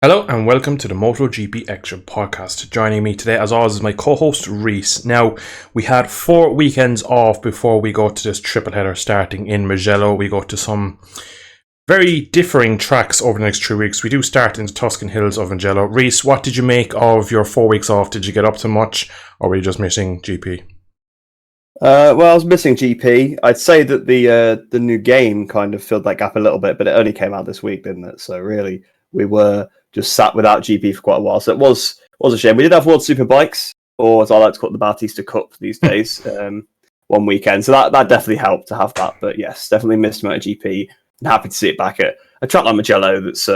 Hello and welcome to the Motogp Xtra podcast. Joining me today, as always, is my co-host Rhys. Now, we had 4 weekends off before we go to this triple header starting in Mugello. We go to some very differing tracks over the next 3 weeks. We do start in the Tuscan Hills of Mugello. Rhys, what did you make of your 4 weeks off? Did you get up to much, or were you just missing GP? Well, I was missing GP. I'd say that the new game kind of filled that gap a little bit, but it only came out this week, didn't it? So really, we were just sat without GP for quite a while. So it was a shame. We did have World Superbikes, or as I like to call it, the Bautista Cup these days, one weekend. So that definitely helped to have that. But yes, definitely missed MotoGP. I'm happy to see it back at a track like Mugello that's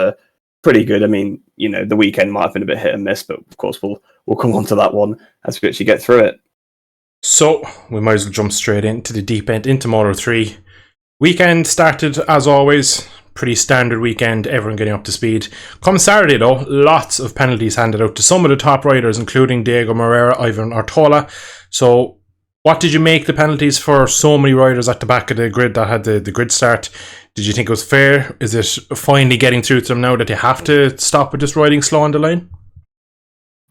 pretty good. I mean, you know, the weekend might have been a bit hit and miss, but of course we'll come on to that one as we actually get through it. So, we might as well jump straight into the deep end, into Moto 3. Weekend started, as always, pretty standard weekend, everyone getting up to speed. Come Saturday, though, lots of penalties handed out to some of the top riders, including Diego Moreira, Ivan Artola. So, what did you make the penalties for so many riders at the back of the grid that had the grid start? Did you think it was fair? Is it finally getting through to them now that they have to stop with just riding slow on the line?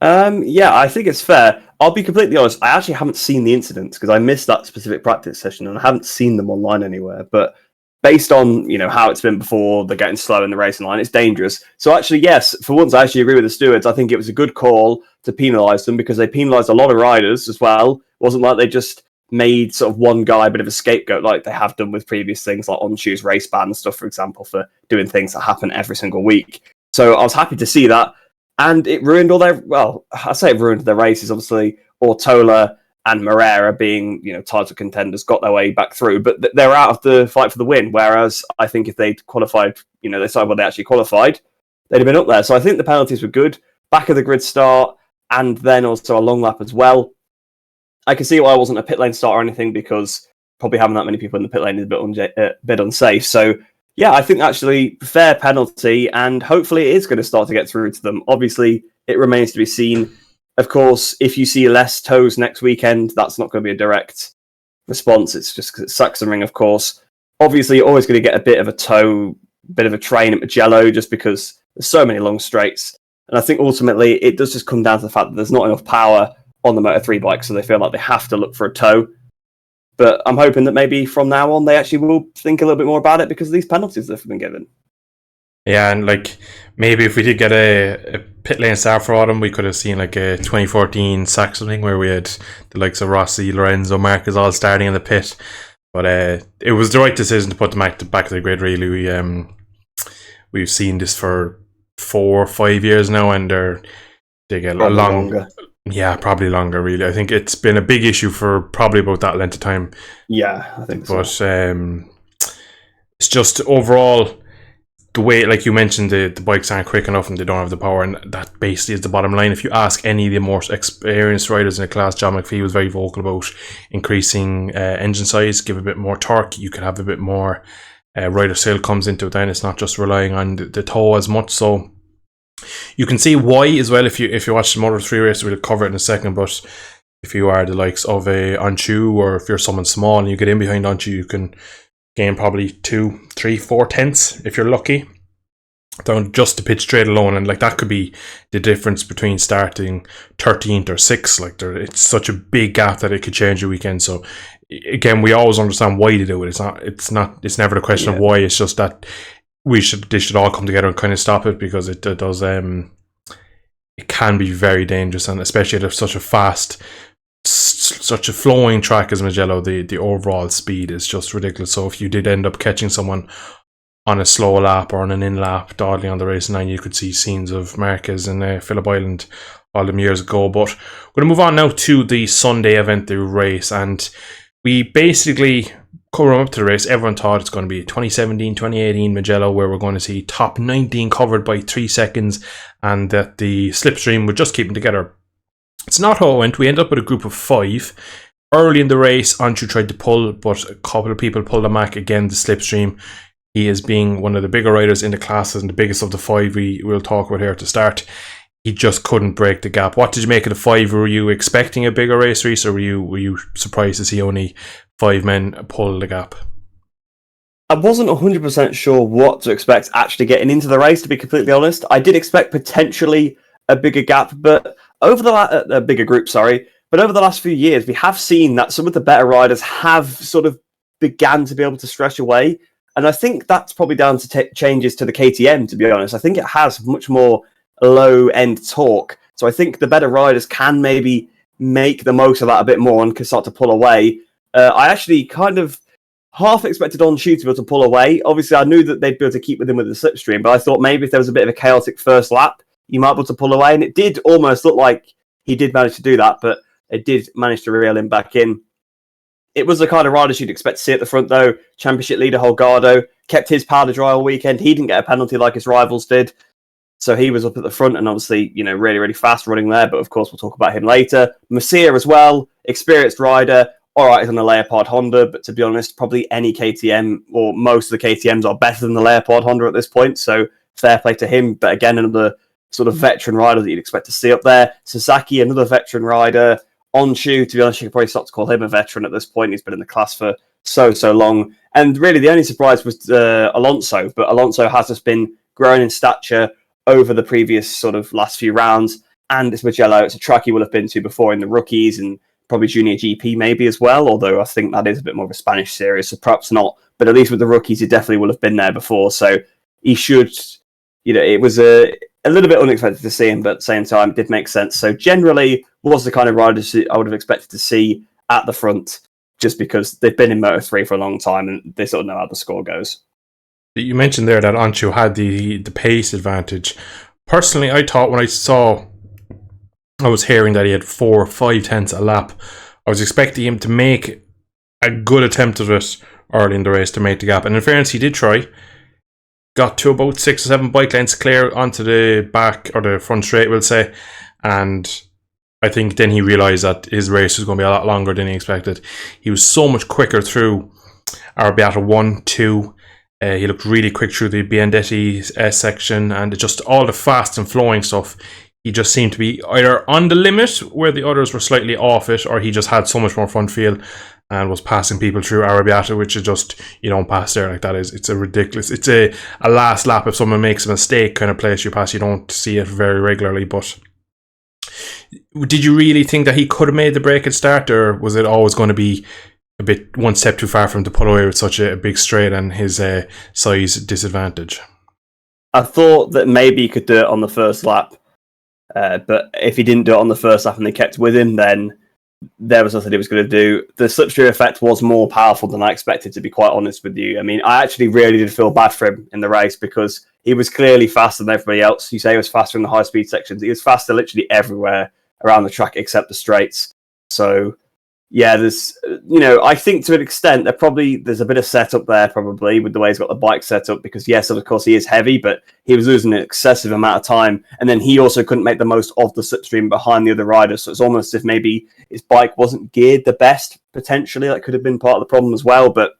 Yeah, I think it's fair. I'll be completely honest, I actually haven't seen the incidents because I missed that specific practice session and I haven't seen them online anywhere. But based on, you know, how it's been before, they're getting slow in the racing line, it's dangerous. So actually, yes, for once I actually agree with the stewards. I think it was a good call to penalise them because they penalised a lot of riders as well. It wasn't like they just made sort of one guy a bit of a scapegoat like they have done with previous things like on-shoes race ban and stuff, for example, for doing things that happen every single week. So I was happy to see that. And it ruined all their, well, I say it ruined their races. Obviously, Ortola and Moreira being, you know, title contenders got their way back through, but they're out of the fight for the win. Whereas I think if they'd qualified, you know, they decided when they actually qualified, they'd have been up there. So I think the penalties were good. Back of the grid start, and then also a long lap as well. I can see why I wasn't a pit lane start or anything, because probably having that many people in the pit lane is a bit unsafe. So yeah, I think actually fair penalty, and hopefully it is going to start to get through to them. Obviously, it remains to be seen. Of course, if you see less toes next weekend, that's not going to be a direct response. It's just because it's Sachsenring, of course. Obviously, you're always going to get a bit of a toe, bit of a train at Mugello, just because there's so many long straights. And I think ultimately it does just come down to the fact that there's not enough power on the Moto3 bike, so they feel like they have to look for a toe. But I'm hoping that maybe from now on they actually will think a little bit more about it because of these penalties that have been given. Yeah, and like maybe if we did get a pit lane start for autumn, we could have seen like a 2014 Sachsenring where we had the likes of Rossi, Lorenzo, Marquez all starting in the pit. But it was the right decision to put them back of the grid. Really, we've seen this for 4 or 5 years now, and they get Probably a long. longer. Yeah, probably longer, really. I think it's been a big issue for probably about that length of time. Yeah, I think so. But it's just overall, the way, like you mentioned, the bikes aren't quick enough and they don't have the power, and that basically is the bottom line. If you ask any of the more experienced riders in the class, John McPhee was very vocal about increasing engine size, give a bit more torque. You could have a bit more rider skill comes into it then. It's not just relying on the toe as much. So you can see why as well if you watch the Moto3 race. We'll cover it in a second, but if you are the likes of a Anchu, or if you're someone small and you get in behind Anchu, you can gain probably 2, 3, 4 tenths if you're lucky down just to pit straight alone, and like that could be the difference between starting 13th or 6th. Like it's such a big gap that it could change your weekend. So again, we always understand why they do it. It's never the question of why. It's just that they should all come together and kind of stop it, because it does it can be very dangerous, and especially at such a flowing track as Mugello, the overall speed is just ridiculous. So if you did end up catching someone on a slow lap or on an in lap dawdling on the racing line, you could see scenes of Marquez and Phillip Island all them years ago. But we're going to move on now to the Sunday event, the race, and we basically coming up to the race, everyone thought it's going to be 2017, 2018 Mugello, where we're going to see top 19 covered by 3 seconds, and that the slipstream would just keep them together. It's not how it went. We ended up with a group of 5. Early in the race, Anchu tried to pull, but a couple of people pulled him back. Again, the slipstream. He is being one of the bigger riders in the classes and the biggest of the 5 we'll talk about here to start. He just couldn't break the gap. What did you make of the 5? Were you expecting a bigger race, Rhys, or were you surprised to see only 5 men pull the gap? I wasn't 100% sure what to expect actually getting into the race, to be completely honest. I did expect potentially a bigger gap, but a bigger group, sorry. But over the last few years, we have seen that some of the better riders have sort of began to be able to stretch away. And I think that's probably down to changes to the KTM, to be honest. I think it has much more low-end torque. So I think the better riders can maybe make the most of that a bit more and can start to pull away. I actually kind of half expected On-Shoe to be able to pull away. Obviously, I knew that they'd be able to keep within with the slipstream, but I thought maybe if there was a bit of a chaotic first lap, you might be able to pull away. And it did almost look like he did manage to do that, but it did manage to reel him back in. It was the kind of riders you'd expect to see at the front, though. Championship leader Holgado kept his powder dry all weekend. He didn't get a penalty like his rivals did. So he was up at the front and obviously, really, really fast running there. But of course, we'll talk about him later. Messier as well, experienced rider. All right, he's on a Leopard Honda, but to be honest, probably any KTM or most of the KTMs are better than the Leopard Honda at this point. So fair play to him. But again, another sort of veteran rider that you'd expect to see up there. Sasaki, another veteran rider. On-Shoe, to be honest, you could probably start to call him a veteran at this point. He's been in the class for so long. And really, the only surprise was Alonso. But Alonso has just been growing in stature over the previous sort of last few rounds. And it's Mugello. It's a track he will have been to before in the rookies and probably Junior GP maybe as well. Although I think that is a bit more of a Spanish series, so perhaps not. But at least with the rookies, he definitely will have been there before. So he should, it was a little bit unexpected to see him, but at the same time, it did make sense. So generally, was the kind of riders I would have expected to see at the front, just because they've been in Moto3 for a long time and they sort of know how the score goes. You mentioned there that On-Shoe had the pace advantage. Personally, I thought when I was hearing that he had 4 or 5 tenths a lap, I was expecting him to make a good attempt at it early in the race to make the gap. And in fairness, he did try. Got to about 6 or 7 bike lengths clear onto the back or the front straight, we'll say. And I think then he realised that his race was going to be a lot longer than he expected. He was so much quicker through Arrabbiata 1, 2. He looked really quick through the Biandetti section and just all the fast and flowing stuff. He just seemed to be either on the limit where the others were slightly off it, or he just had so much more front feel and was passing people through Arrabbiata, which is just, you don't pass there like that. It's a ridiculous, it's a last lap if someone makes a mistake kind of place you pass. You don't see it very regularly. But did you really think that he could have made the break at start, or was it always going to be a bit one step too far for him to pull away with such a big straight and his size disadvantage? I thought that maybe he could do it on the first lap. But if he didn't do it on the first lap and they kept with him, then there was nothing he was going to do. The slipstream effect was more powerful than I expected, to be quite honest with you. I mean, I actually really did feel bad for him in the race because he was clearly faster than everybody else. You say he was faster in the high-speed sections. He was faster literally everywhere around the track except the straights. So, yeah, there's, I think to an extent there's a bit of setup there probably with the way he's got the bike set up because yes, of course he is heavy, but he was losing an excessive amount of time, and then he also couldn't make the most of the slipstream behind the other riders. So it's almost as if maybe his bike wasn't geared the best potentially. That could have been part of the problem as well. But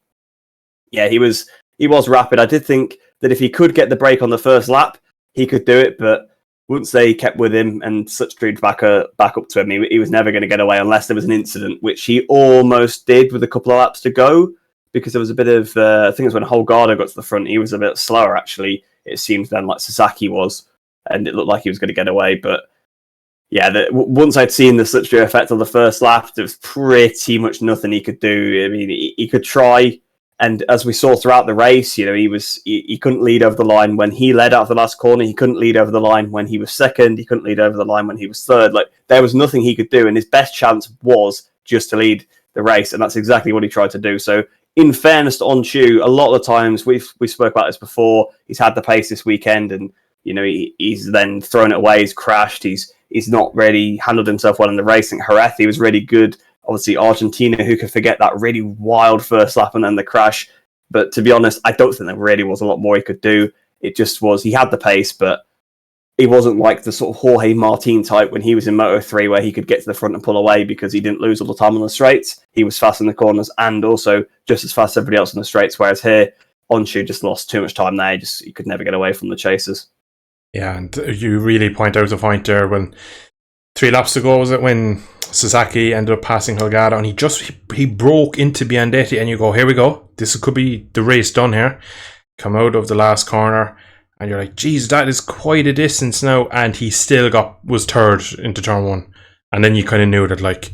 yeah, he was rapid. I did think that if he could get the break on the first lap, he could do it, but once they kept with him and slipstreamed back up to him, he was never going to get away unless there was an incident, which he almost did with a couple of laps to go, because there was a bit of, I think it was when Holgado got to the front, he was a bit slower actually, it seems then, like Sasaki was, and it looked like he was going to get away. But yeah, once I'd seen the slipstream effect on the first lap, there was pretty much nothing he could do. I mean, he could try, and as we saw throughout the race, he couldn't lead over the line when he led out of the last corner. He couldn't lead over the line when he was second. He couldn't lead over the line when he was third. Like, there was nothing he could do, and his best chance was just to lead the race, and that's exactly what he tried to do. So, in fairness to On-Shoe, a lot of the times we spoke about this before. He's had the pace this weekend, and he's then thrown it away. He's crashed. He's not really handled himself well in the race. I think Jerez, he was really good. Obviously, Argentina, who could forget that really wild first lap and then the crash. But to be honest, I don't think there really was a lot more he could do. It just was, he had the pace, but he wasn't like the sort of Jorge Martin type when he was in Moto3 where he could get to the front and pull away because he didn't lose all the time on the straights. He was fast in the corners and also just as fast as everybody else on the straights, whereas here, On-Shoe just lost too much time there. He could never get away from the chasers. Yeah, and you really point out the point there when 3 laps ago, was it, when Sasaki ended up passing Holgado, and he broke into Biandetti, and you go, here we go, this could be the race done here. Come out of the last corner, and you're like, geez, that is quite a distance now, and he still was third into turn 1. And then you kind of knew that, like,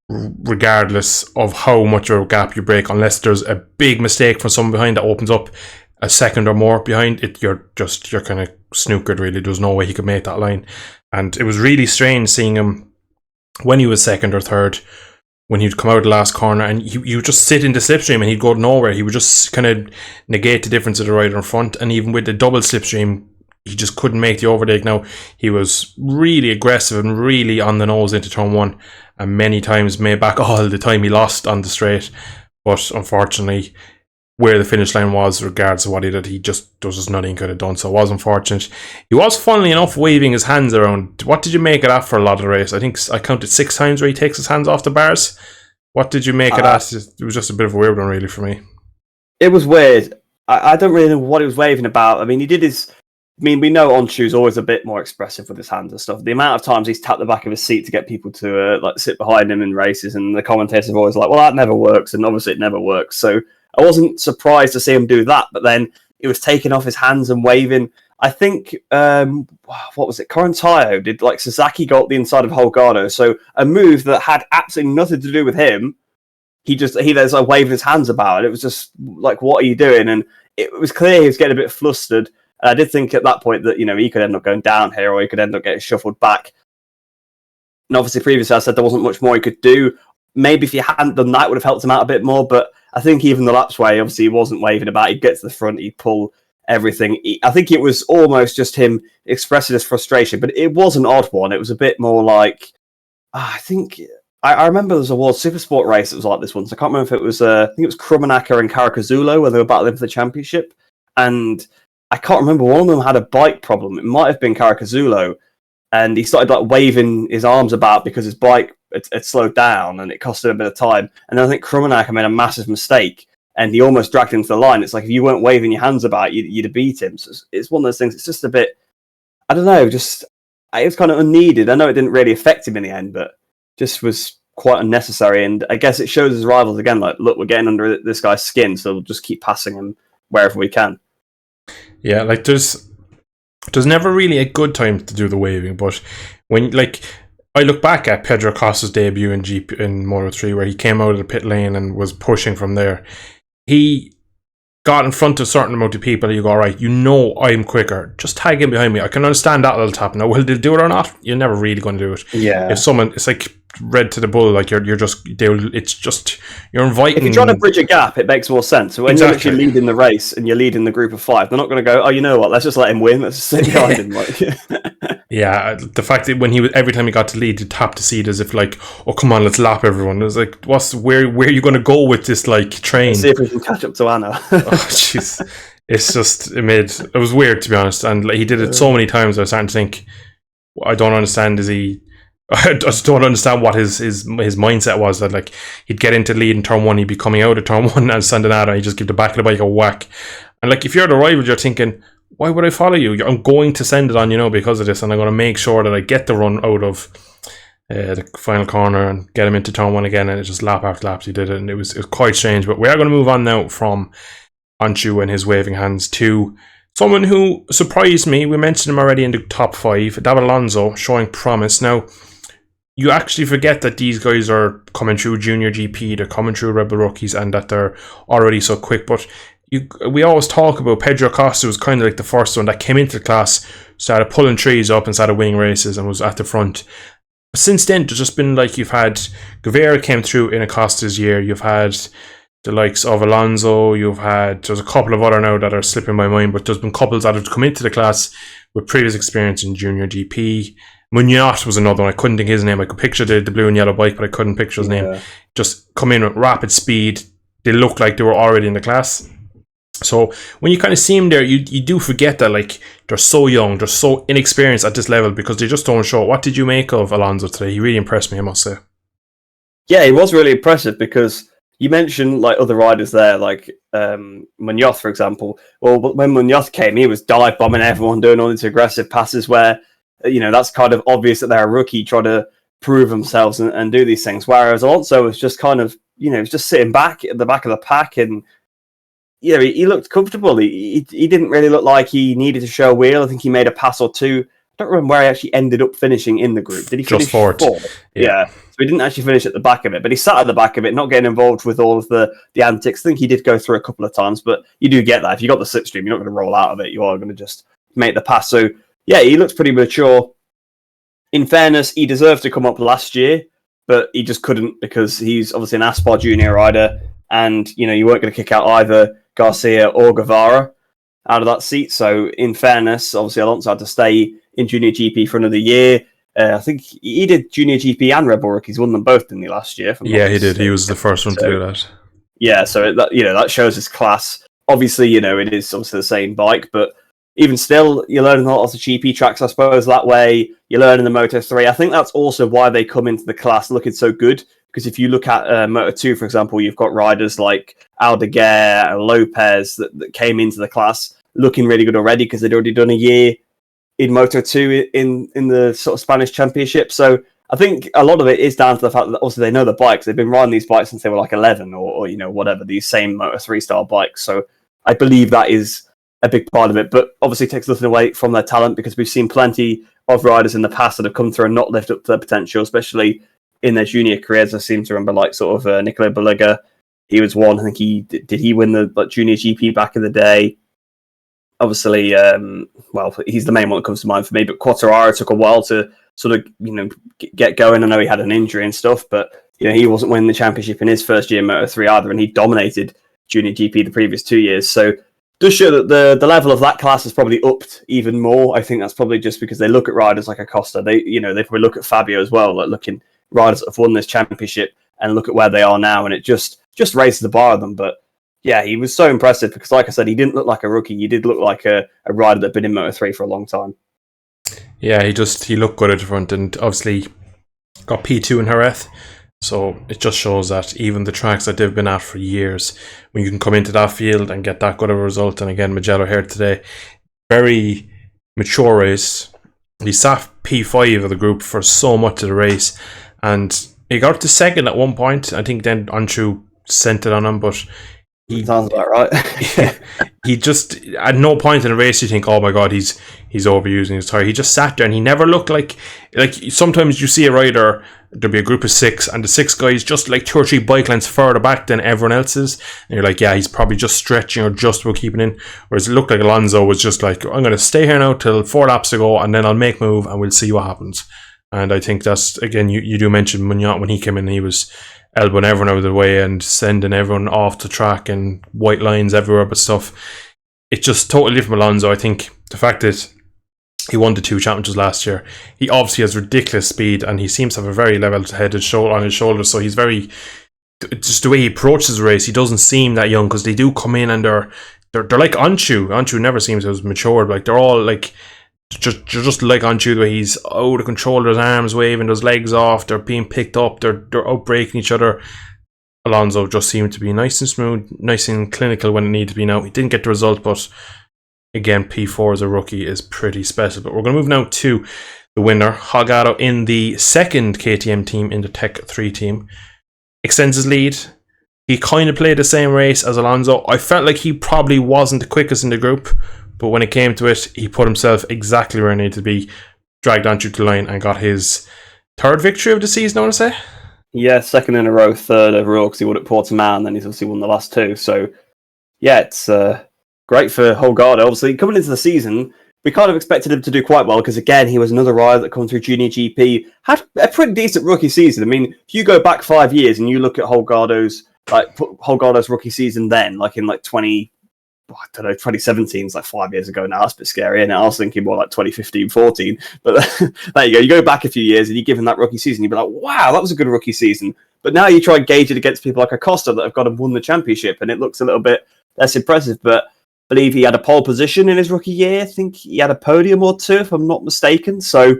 regardless of how much of a gap you break, unless there's a big mistake from someone behind that opens up a second or more behind it, you're kind of snookered, really. There's no way he could make that line. And it was really strange seeing him when he was second or third, when he'd come out of the last corner, and you just sit in the slipstream and he'd go nowhere. He would just kind of negate the difference of the rider in front, and even with the double slipstream, he just couldn't make the overtake. Now, he was really aggressive and really on the nose into turn 1, and many times made back all the time he lost on the straight. But unfortunately, where the finish line was, regardless of what he did, there was just nothing he could have done. So it was unfortunate. He was, funnily enough, waving his hands around. What did you make of that for a lot of the race? I think I counted 6 times where he takes his hands off the bars. What did you make of that? It was just a bit of a weird one, really, for me. It was weird. I don't really know what he was waving about. I mean, he did his... I mean, we know Onshu's always a bit more expressive with his hands and stuff. The amount of times he's tapped the back of his seat to get people to like sit behind him in races, and the commentators are always like, well, that never works, and obviously it never works. So I wasn't surprised to see him do that, but then it was taking off his hands and waving. I think, what was it? Corantayo did, like, Sasaki got the inside of Holgado, so a move that had absolutely nothing to do with him, he was like waving his hands about it. It was just like, what are you doing? And it was clear he was getting a bit flustered. I did think at that point that, he could end up going down here, or he could end up getting shuffled back. And obviously, previously I said there wasn't much more he could do. Maybe if he hadn't done that, would have helped him out a bit more. But I think even the laps way, obviously, he wasn't waving about. He'd get to the front, he'd pull everything. I think it was almost just him expressing his frustration. But it was an odd one. It was a bit more like, I think... I remember there was a World Supersport race that was like this once. I can't remember if it was... I think it was Krummenacher and Caracazzulo, where they were battling for the championship. And... I can't remember, one of them had a bike problem. It might have been Caracazzulo, and he started like waving his arms about because his bike had slowed down, and it cost him a bit of time. And then I think Krummenacher made a massive mistake, and he almost dragged him to the line. It's like, if you weren't waving your hands about, you'd have beat him. So it's one of those things. It's just a bit, I don't know, just it was kind of unneeded. I know it didn't really affect him in the end, but just was quite unnecessary. And I guess it shows his rivals again, like, look, we're getting under this guy's skin, so we'll just keep passing him wherever we can. Yeah, like there's never really a good time to do the waving, but when, like, I look back at Pedro Acosta's debut in Moto3, where he came out of the pit lane and was pushing from there. He got in front of a certain amount of people, and you go, all right, I'm quicker, just tag in behind me. I can understand that little tap. Now, will they do it or not? You're never really going to do it. Yeah. If someone, it's like red to the bull, like you're inviting. If you're trying to bridge a gap, it makes more sense. So when you're actually leading the race and you're leading the group of 5, they're not going to go, oh, you know what, let's just let him win, let's just sit behind him. Like. Yeah, the fact that every time he got to lead, he'd tap the seat as if like, oh, come on, let's lap everyone. It was like, where are you going to go with this, like, train? Let's see if we can catch up to Anna. Oh, jeez. It's just, it was weird, to be honest. And like, he did it so many times, I was starting to think, I don't understand, I just don't understand what his mindset was, that like he'd get into lead in turn 1, he'd be coming out of turn 1 and sending out, and he'd just give the back of the bike a whack. And like, if you're the rival, you're thinking, why would I follow you? I'm going to send it on, because of this, and I'm going to make sure that I get the run out of the final corner and get him into turn 1 again. And it just lap after lap he did it, and it was quite strange. But we are going to move on now from Onshu and his waving hands to someone who surprised me. We mentioned him already in the top 5, David Alonso, showing promise. Now, you actually forget that these guys are coming through Junior GP, they're coming through Red Bull Rookies, and that they're already so quick. But we always talk about Pedro Acosta was kind of like the first one that came into the class, started pulling trees up and started winning races and was at the front. But since then, there's just been, like, you've had Guevara came through in Acosta's year, you've had the likes of Alonso, there's a couple of other now that are slipping my mind, but there's been couples that have come into the class with previous experience in Junior GP. Munoz was another one. I couldn't think his name. I could picture the blue and yellow bike, but I couldn't picture his name. Just come in with rapid speed. They looked like they were already in the class. So when you kind of see them there, you do forget that, like, they're so young, they're so inexperienced at this level because they just don't show. What did you make of Alonso today? He really impressed me, I must say. Yeah, he was really impressive because you mentioned, like, other riders there, like Munoz, for example. Well, when Munoz came, he was dive bombing everyone, doing all these aggressive passes where that's kind of obvious that they're a rookie trying to prove themselves and do these things. Whereas Alonso was just kind of, was just sitting back at the back of the pack, and he looked comfortable. He didn't really look like he needed to show a wheel. I think he made a pass or two. I don't remember where he actually ended up finishing in the group. Did he finish just fourth? Yeah. So he didn't actually finish at the back of it, but he sat at the back of it, not getting involved with all of the antics. I think he did go through a couple of times, but you do get that. If you got the slipstream, you're not going to roll out of it. You are going to just make the pass. So, yeah, he looks pretty mature. In fairness, he deserved to come up last year, but he just couldn't because he's obviously an Aspar junior rider, and, you weren't going to kick out either Garcia or Guevara out of that seat. So, in fairness, obviously Alonso had to stay in Junior GP for another year. I think he did Junior GP and Red Bull Rookies, won them both, didn't he, last year? Yeah, he did. He was the first one to do that. Yeah, so that shows his class. Obviously, it is obviously the same bike, but even still, you're learning a lot of the GP tracks, I suppose, that way. You're learning the Moto3. I think that's also why they come into the class looking so good, because if you look at Moto2, for example, you've got riders like Aldeguer and Lopez that came into the class looking really good already because they'd already done a year in Moto2 in the sort of Spanish Championship. So I think a lot of it is down to the fact that also they know the bikes. They've been riding these bikes since they were like 11 or whatever, these same Moto3 style bikes. So I believe that is a big part of it, but obviously takes nothing away from their talent, because we've seen plenty of riders in the past that have come through and not lived up to their potential, especially in their junior careers. I seem to remember like sort of Nicola Baliga. He was one. I think he win the junior GP back in the day. Obviously, he's the main one that comes to mind for me, but Quartararo took a while to sort of, get going. I know he had an injury and stuff, but, he wasn't winning the championship in his first year in Moto3 either, and he dominated Junior GP the previous 2 years. So it does show that the level of that class has probably upped even more. I think that's probably just because they look at riders like Acosta. They probably look at Fabio as well, like looking riders that have won this championship and look at where they are now, and it just raises the bar of them. But yeah, he was so impressive because, like I said, he didn't look like a rookie. He did look like a rider that had been in Moto3 for a long time. Yeah, he looked good at the front, and obviously got P2 in Jerez. So it just shows that even the tracks that they've been at for years, when you can come into that field and get that good of a result, and again, Mugello here today, very mature race. He sat P5 of the group for so much of the race, and he got to second at one point. I think then Anshu sent it on him, but sounds about right. He just, at no point in the race you think, oh my god, he's overusing his tire. He just sat there and he never looked like sometimes you see a rider, there'll be a group of 6 and the 6 guys just like 2 or 3 bike lengths further back than everyone else is, and you're like, yeah, he's probably just stretching or just about keeping in. Whereas it looked like Alonso was just like, I'm going to stay here now till 4 laps to go, and then I'll make a move and we'll see what happens. And I think that's, again, you do mention Munoz when he came in, he was elbowing everyone out of the way and sending everyone off the track and white lines everywhere but stuff. It's just totally different from Alonso. I think the fact that he won the 2 championships last year, he obviously has ridiculous speed and he seems to have a very level-headed on his shoulders, so he's very, just the way he approaches the race, he doesn't seem that young, because they do come in and they're like Anshu never seems to have matured. Like, they're all like just like Anshu, the way he's out of control, his arms waving, his legs off, they're being picked up, they're outbreaking each other. Alonso just seemed to be nice and smooth, nice and clinical when it needed to be. Now, he didn't get the result, but again, P4 as a rookie is pretty special. But we're going to move now to the winner, Holgado, in the second KTM team, in the Tech 3 team. Extends his lead. He kind of played the same race as Alonso. I felt like he probably wasn't the quickest in the group, but when it came to it, he put himself exactly where he needed to be, dragged on to the line, and got his 3rd victory of the season, I want to say. Yeah, 2nd in a row, 3rd overall, because he won at Portimao, and then he's obviously won the last 2. So, yeah, it's great for Holgado. Obviously, coming into the season, we kind of expected him to do quite well, because, again, he was another rider that come through Junior GP, had a pretty decent rookie season. I mean, if you go back 5 years and you look at Holgado's rookie season then, like in 2017 is like 5 years ago now. That's a bit scary, and I was thinking more like 2015, 14. But there you go. You go back a few years and you give him that rookie season, you'd be like, wow, that was a good rookie season. But now you try and gauge it against people like Acosta that have got and won the championship, and it looks a little bit less impressive. But I believe he had a pole position in his rookie year. I think he had a podium or 2, if I'm not mistaken. So,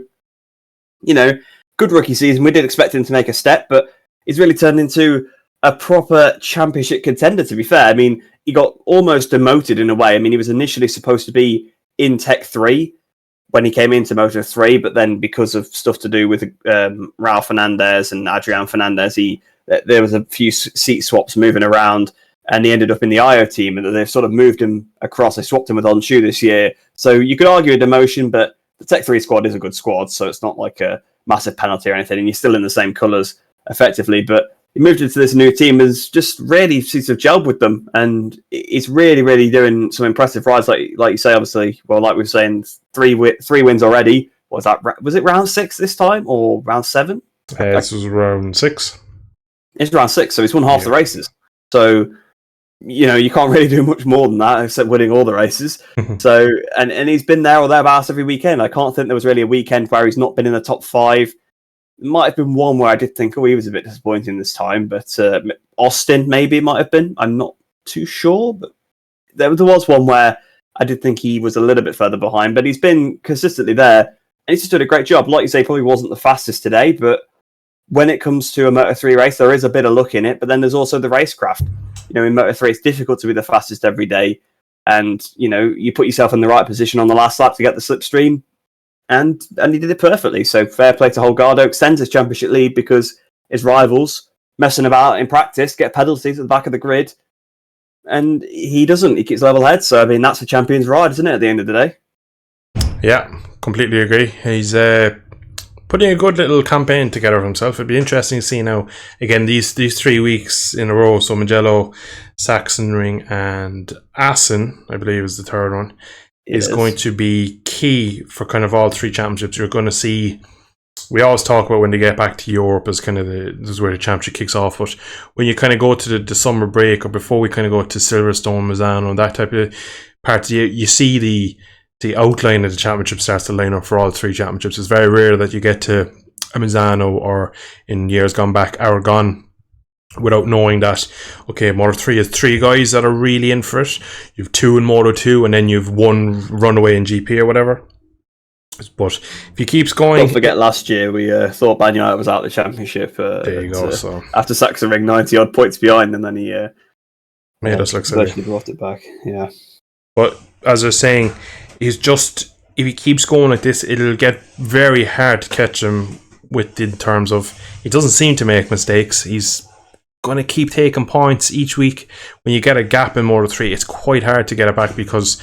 good rookie season. We did expect him to make a step, but he's really turned into a proper championship contender, to be fair. I mean, he got almost demoted in a way. I mean, he was initially supposed to be in Tech 3, when he came into Moto3, but then because of stuff to do with Raul Fernandez and Adrian Fernandez, there was a few seat swaps moving around, and he ended up in the IO team, and they've sort of moved him across. They swapped him with Onshu this year. So you could argue a demotion, but the Tech 3 squad is a good squad, so it's not like a massive penalty or anything, and you're still in the same colours, effectively. But he moved into this new team, has just really seems to have gelled with them, and he's really, really doing some impressive rides, like you say, obviously. Well, like we were saying, three wins already. Was it round 6 this time, or round 7? This was round 6. It's round 6, so he's won half the races. So, you can't really do much more than that, except winning all the races. So, and he's been there or thereabouts every weekend. I can't think there was really a weekend where he's not been in the top 5. It might have been one where I did think, he was a bit disappointing this time, but Austin maybe it might have been. I'm not too sure, but there was one where I did think he was a little bit further behind, but he's been consistently there, and he's just doing a great job. Like you say, probably wasn't the fastest today, but when it comes to a Moto3 race, there is a bit of luck in it, but then there's also the racecraft. In Moto3, it's difficult to be the fastest every day, and you put yourself in the right position on the last lap to get the slipstream, and he did it perfectly. So fair play to Holgado. Extends his championship lead because his rivals messing about in practice get penalties at the back of the grid, and he doesn't. He keeps level head. So that's a champion's ride, isn't it? At the end of the day. Yeah, completely agree. He's putting a good little campaign together for himself. It'd be interesting to see now, again, these 3 weeks in a row, so Mugello, Sachsenring and Assen, I believe is the third one, is going to be key for kind of all 3 championships. You're going to see, we always talk about when they get back to Europe as kind of this is where the championship kicks off, but when you kind of go to the summer break, or before we kind of go to Silverstone, Misano, and that type of part, you see the outline of the championship starts to line up for all 3 championships. It's very rare that you get to a Misano, or in years gone back, Aragon, without knowing that, okay, Moto3 has 3 guys that are really in for it. You have 2 in Moto2, and then you have 1 runaway in GP or whatever. But if he keeps going... Don't forget last year we thought Bagnaia was out of the championship. There you go. So after Sachsenring 90-odd points behind, and then he made us look silly. Brought it back, yeah. But as I was saying, he's just... If he keeps going like this, it'll get very hard to catch him in terms of... He doesn't seem to make mistakes. He's going to keep taking points each week. When you get a gap in Moto3, it's quite hard to get it back, because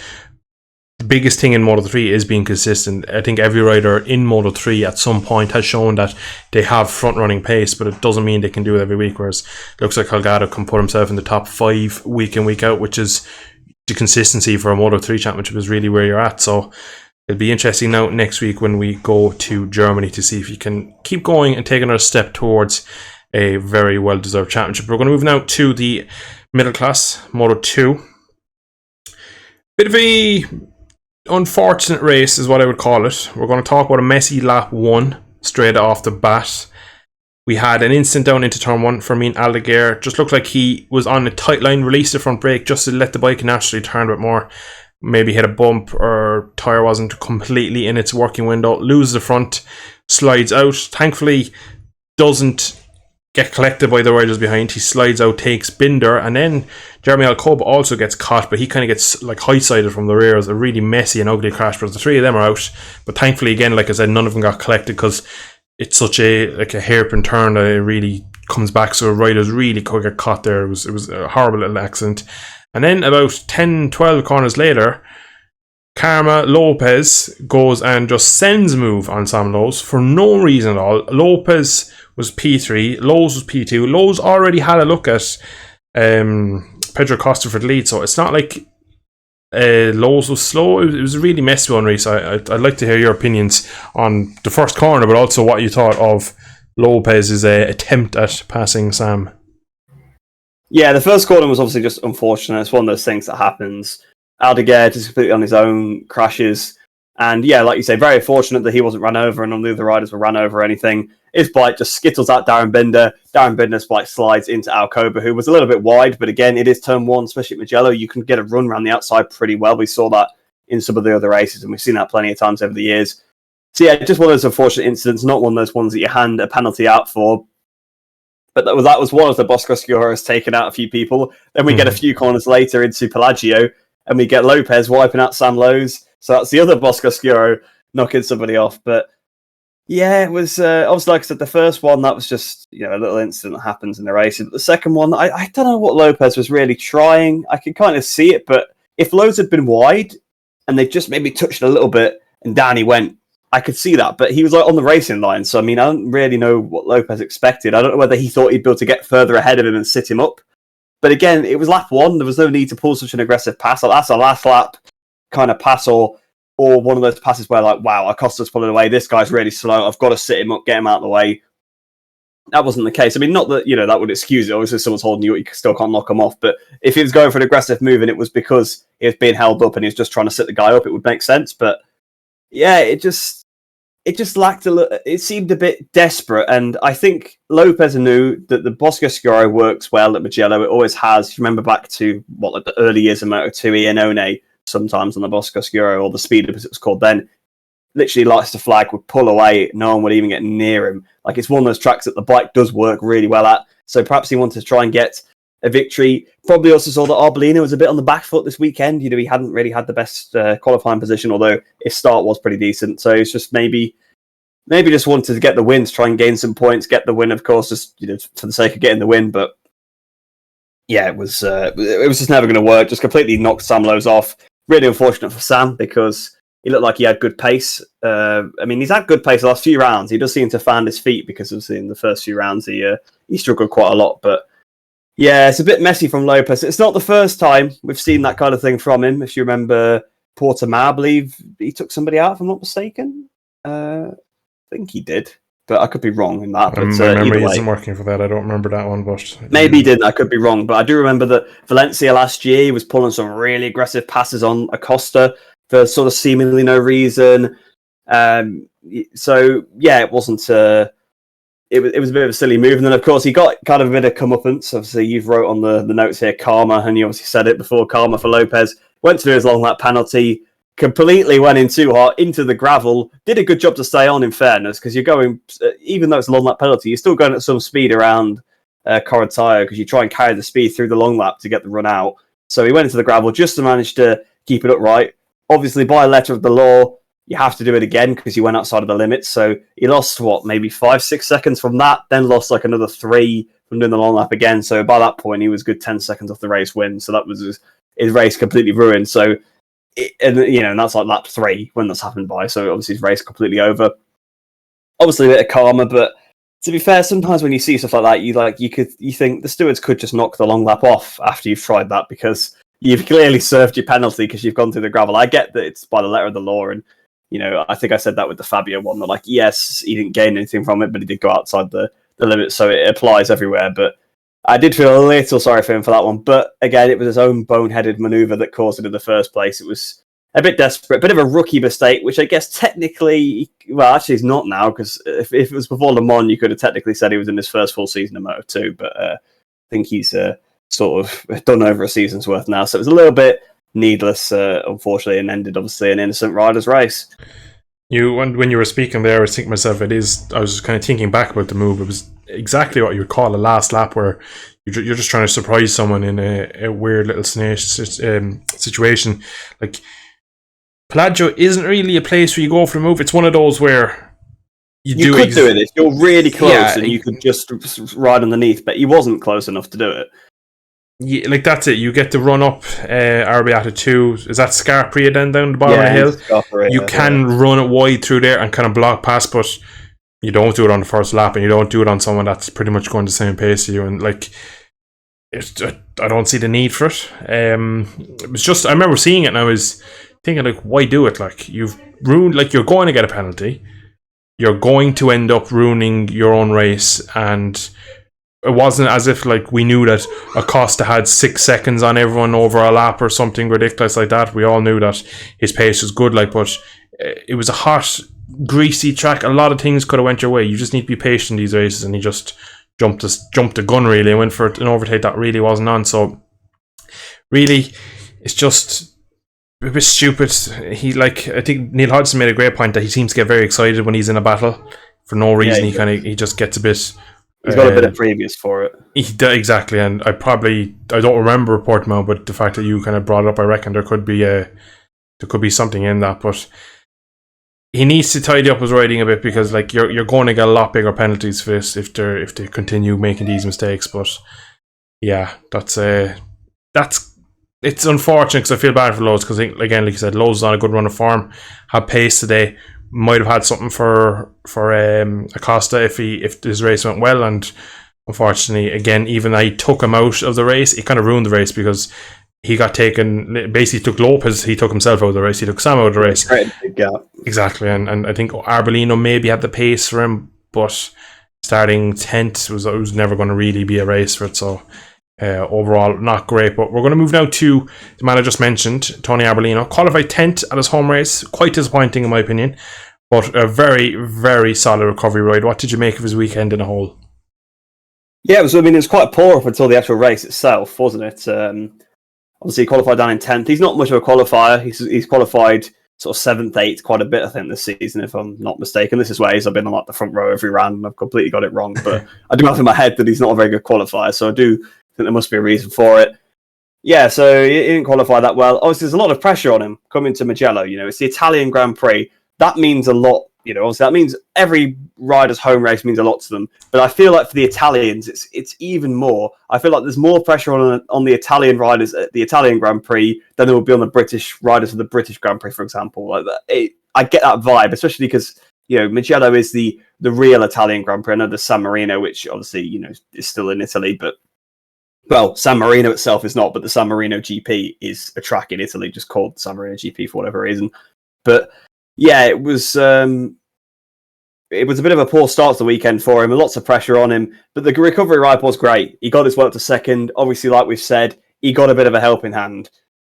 the biggest thing in Moto3 is being consistent. I think every rider in Moto3 at some point has shown that they have front-running pace, but it doesn't mean they can do it every week, whereas it looks like Holgado can put himself in the top 5 week in, week out, which is the consistency for a Moto3 championship is really where you're at. So it'll be interesting now next week when we go to Germany to see if he can keep going and take another step towards a very well-deserved championship. We're going to move now to the middle class, Moto2. Bit of a unfortunate race is what I would call it. We're going to talk about a messy lap 1 straight off the bat. We had an instant down into turn 1 for Fermin Aldeguer. Just looked like he was on a tight line, released the front brake just to let the bike naturally turn a bit more. Maybe hit a bump, or tyre wasn't completely in its working window. Loses the front, slides out. Thankfully, doesn't get collected by the riders behind. He slides out, takes Binder, and then Jeremy Alcoba also gets caught, but he kind of gets like high-sided from the rear. It was a really messy and ugly crash, but the 3 of them are out. But thankfully, again, like I said, none of them got collected, because it's such a hairpin turn that it really comes back, so riders really could get caught there. It was a horrible little accident. And then about 10-12 corners later, Karma Lopez goes and just sends a move on Sam Lowe's for no reason at all. Lopez was P3, Lowe's was P2. Lowe's already had a look at Pedro Costa for the lead, so it's not like Lowe's was slow. It was a really messy one, Rhys. I'd like to hear your opinions on the first corner, but also what you thought of Lopez's attempt at passing Sam. Yeah, the first corner was obviously just unfortunate. It's one of those things that happens. Aldeguer just completely on his own, crashes. And yeah, like you say, very fortunate that he wasn't run over and none of the other riders were run over or anything. His bike just skittles out Darren Binder. Darren Binder's bike slides into Alcoba, who was a little bit wide, but again, it is turn 1, especially at Mugello. You can get a run around the outside pretty well. We saw that in some of the other races, and we've seen that plenty of times over the years. So yeah, just one of those unfortunate incidents, not one of those ones that you hand a penalty out for. But that was one of the Bosco Scuro has taken out a few people. Then we get a few corners later into Pelagio, and we get Lopez wiping out Sam Lowe's. So that's the other Bosco Scuro knocking somebody off. But yeah, it was obviously, like I said, the first one, that was just, a little incident that happens in the race. But the second one, I don't know what Lopez was really trying. I could kind of see it, but if loads had been wide and they just maybe touched a little bit and down he went, I could see that. But he was like on the racing line, so I mean, I don't really know what Lopez expected. I don't know whether he thought he'd be able to get further ahead of him and sit him up. But again, it was lap one. There was no need to pull such an aggressive pass. Like, that's a last lap kind of pass, or one of those passes where, like, wow, Acosta's pulling away. This guy's really slow. I've got to sit him up, get him out of the way. That wasn't the case. I mean, not that, that would excuse it. Obviously, if someone's holding you still can't knock him off. But if he was going for an aggressive move and it was because he was being held up and he was just trying to sit the guy up, it would make sense. But yeah, it just lacked it seemed a bit desperate. And I think Lopez knew that the Bosco Scuro works well at Mugello. It always has. If you remember back to like the early years of Moto2, Iannone, sometimes on the Bosco Scuro, or the Speed as it was called then, literally lights the flag, would pull away, no one would even get near him. Like, it's one of those tracks that the bike does work really well at, so perhaps he wanted to try and get a victory. Probably also saw that Arbolino was a bit on the back foot this weekend. He hadn't really had the best qualifying position, although his start was pretty decent, so it's just maybe just wanted to get the win, to try and gain some points, get the win, of course, just for the sake of getting the win. But yeah, it was just never going to work. Just completely knocked Sam Lowes off. Really unfortunate for Sam, because he looked like he had good pace. I mean, he's had good pace the last few rounds. He does seem to find his feet, because obviously in the first few rounds he struggled quite a lot. But yeah, it's a bit messy from Lopez. It's not the first time we've seen that kind of thing from him. If you remember Portimao, I believe he took somebody out, if I'm not mistaken. I think he did, but I could be wrong in that. But, my memory isn't working for that. I don't remember that one, but maybe he didn't. I could be wrong, but I do remember that Valencia last year, he was pulling some really aggressive passes on Acosta for sort of seemingly no reason. So yeah, it wasn't. It was a bit of a silly move, and then of course he got kind of a bit of comeuppance. Obviously, you've wrote on the notes here karma, and you obviously said it before. Karma for Lopez. Went to do his long lap penalty. Completely went in too hard into the gravel. Did a good job to stay on, in fairness, because you're going, even though it's a long lap penalty, you're still going at some speed around Corotaya, because you try and carry the speed through the long lap to get the run out. So he went into the gravel just to manage to keep it upright. Obviously, by letter of the law, you have to do it again because you went outside of the limits. So he lost, maybe 5-6 seconds from that, then lost like another 3 from doing the long lap again. So by that point, he was good 10 seconds off the race win. So that was his race completely ruined. So, and that's like lap 3 when that's happened by. So obviously his race completely over. Obviously a bit of karma, but to be fair, sometimes when you see stuff like that, you think the stewards could just knock the long lap off after you've tried that, because you've clearly served your penalty because you've gone through the gravel. I get that it's by the letter of the law, and I think I said that with the Fabio one. That, like, yes, he didn't gain anything from it, but he did go outside the limit, so it applies everywhere. But I did feel a little sorry for him for that one. But again, it was his own boneheaded maneuver that caused it in the first place. It was a bit desperate, a bit of a rookie mistake, which I guess technically, well, actually it's not now, because if it was before Le Mans, you could have technically said he was in his first full season of Moto2, but I think he's sort of done over a season's worth now. So it was a little bit needless, unfortunately, and ended obviously an innocent rider's race. When you were speaking there, I was thinking to myself, I was kind of thinking back about the move. It was exactly what you would call a last lap, where you're just trying to surprise someone in a weird little situation. Like, Pelagio isn't really a place where you go for the move. It's one of those where you could do it if you're really close, and you could just ride underneath, but he wasn't close enough to do it. Yeah, like, that's it. You get to run up Arrabbiata 2. Is that Scarpria then down the bottom of the hill? Scarpria, you can run it wide through there and kind of block past, but you don't do it on the first lap, and you don't do it on someone that's pretty much going the same pace as you. And like, I don't see the need for it. It was just, I remember seeing it and I was thinking, like, why do it? Like, you've ruined, like, you're going to get a penalty. You're going to end up ruining your own race, and it wasn't as if, like, we knew that Acosta had 6 seconds on everyone over a lap or something ridiculous like that. We all knew that his pace was good, like, but it was a hot, greasy track. A lot of things could have went your way. You just need to be patient in these races, and he just jumped the gun, really, and went for an overtake that really wasn't on. So really, it's just a bit stupid. I think Neil Hodgson made a great point that he seems to get very excited when he's in a battle for no reason. Yeah, he just gets a bit. He's got a bit of previous for it. Exactly, and I don't remember Portimao, but the fact that you kind of brought it up, I reckon there could be something in that. But he needs to tidy up his riding a bit, because like you're going to get a lot bigger penalties for this if they continue making these mistakes. But yeah, that's it's unfortunate, because I feel bad for Lowe's, because again, like you said, Lowe's is on a good run of form, had pace today, might have had something for Acosta if his race went well, and unfortunately, again, even though he took him out of the race, it kind of ruined the race, because he got taken, basically took Lopez, he took himself out of the race, he took Sam out of the race. Great big gap. Exactly, and I think Arbolino maybe had the pace for him, but starting 10th was never going to really be a race for it, so overall, not great. But we're going to move now to the man I just mentioned, Tony Arbolino. Qualified 10th at his home race. Quite disappointing in my opinion, but a very, very solid recovery ride. What did you make of his weekend in a whole? Yeah, it was quite poor up until the actual race itself, wasn't it? Obviously, he qualified down in 10th. He's not much of a qualifier. He's qualified sort of 7th, 8th quite a bit, I think, this season, if I'm not mistaken. This is where I've been on like the front row every round, and I've completely got it wrong. But I do have in my head that he's not a very good qualifier, so I do think there must be a reason for it. Yeah, so he didn't qualify that well. Obviously, there's a lot of pressure on him coming to Mugello. It's the Italian Grand Prix. That means a lot. Obviously, that means every rider's home race means a lot to them. But I feel like for the Italians, it's even more. I feel like there's more pressure on the Italian riders at the Italian Grand Prix than there will be on the British riders of the British Grand Prix, for example. Like I get that vibe, especially because Mugello is the real Italian Grand Prix. I know there's San Marino, which obviously is still in Italy, but well, San Marino itself is not. But the San Marino GP is a track in Italy, just called San Marino GP for whatever reason. But yeah, it was a bit of a poor start to the weekend for him, and lots of pressure on him. But the recovery ride was great. He got his way up to second. Obviously, like we've said, he got a bit of a helping hand,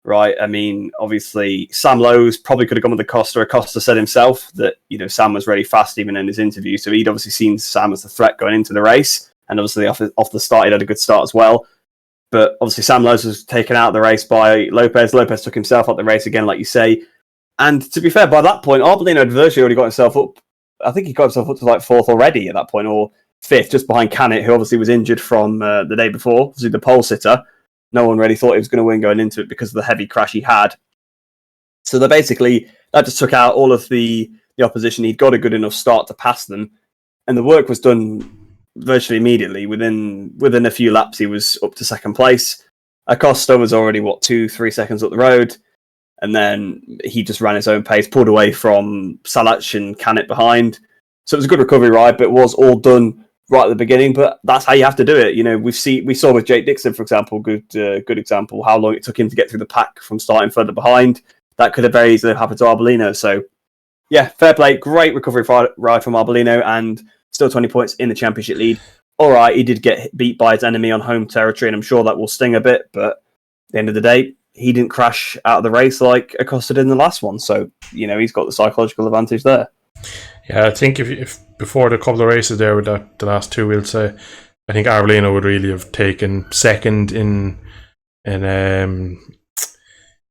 right? I mean, obviously, Sam Lowe's probably could have gone with Acosta. Acosta said himself that Sam was really fast even in his interview, so he'd obviously seen Sam as the threat going into the race, and obviously off the start, he had a good start as well. But obviously, Sam Lowe's was taken out of the race by Lopez. Lopez took himself out the race again, like you say. And to be fair, by that point, Arbolino had virtually already got himself up. I think he got himself up to like 4th already at that point, or 5th, just behind Canet, who obviously was injured from the day before. Obviously, the pole sitter. No one really thought he was going to win going into it because of the heavy crash he had. So that just took out all of the opposition. He'd got a good enough start to pass them, and the work was done virtually immediately. Within a few laps, he was up to second place. Acosta was already 2-3 seconds up the road. And then he just ran his own pace, pulled away from Salach and Canet behind. So it was a good recovery ride, but it was all done right at the beginning. But that's how you have to do it. We saw with Jake Dixon, for example, good example, how long it took him to get through the pack from starting further behind. That could have very easily happened to Arbolino. So yeah, fair play. Great recovery ride from Arbolino, and still 20 points in the championship lead. All right, he did get beat by his enemy on home territory, and I'm sure that will sting a bit. But at the end of the day, he didn't crash out of the race like Acosta did in the last one. So, he's got the psychological advantage there. Yeah, I think if before the couple of races there with the last two, we'll say, I think Arbolino would really have taken second in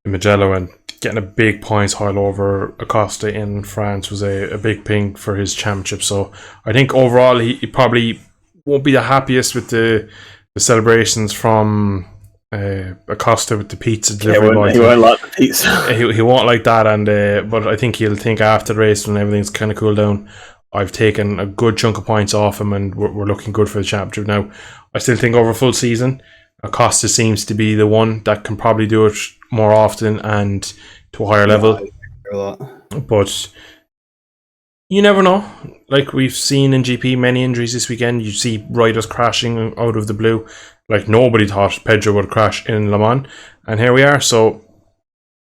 Mugello, and getting a big points haul over Acosta in France was a big thing for his championship. So I think overall he probably won't be the happiest with the celebrations from Acosta with the pizza delivery boy. He won't like the pizza. he won't like that, and but I think he'll think after the race when everything's kind of cooled down, I've taken a good chunk of points off him, and we're looking good for the championship now. I still think over a full season, Acosta seems to be the one that can probably do it more often and to a higher level. But you never know. Like we've seen in GP, many injuries this weekend. You see riders crashing out of the blue. Like nobody thought Pedro would crash in Le Mans, and here we are. So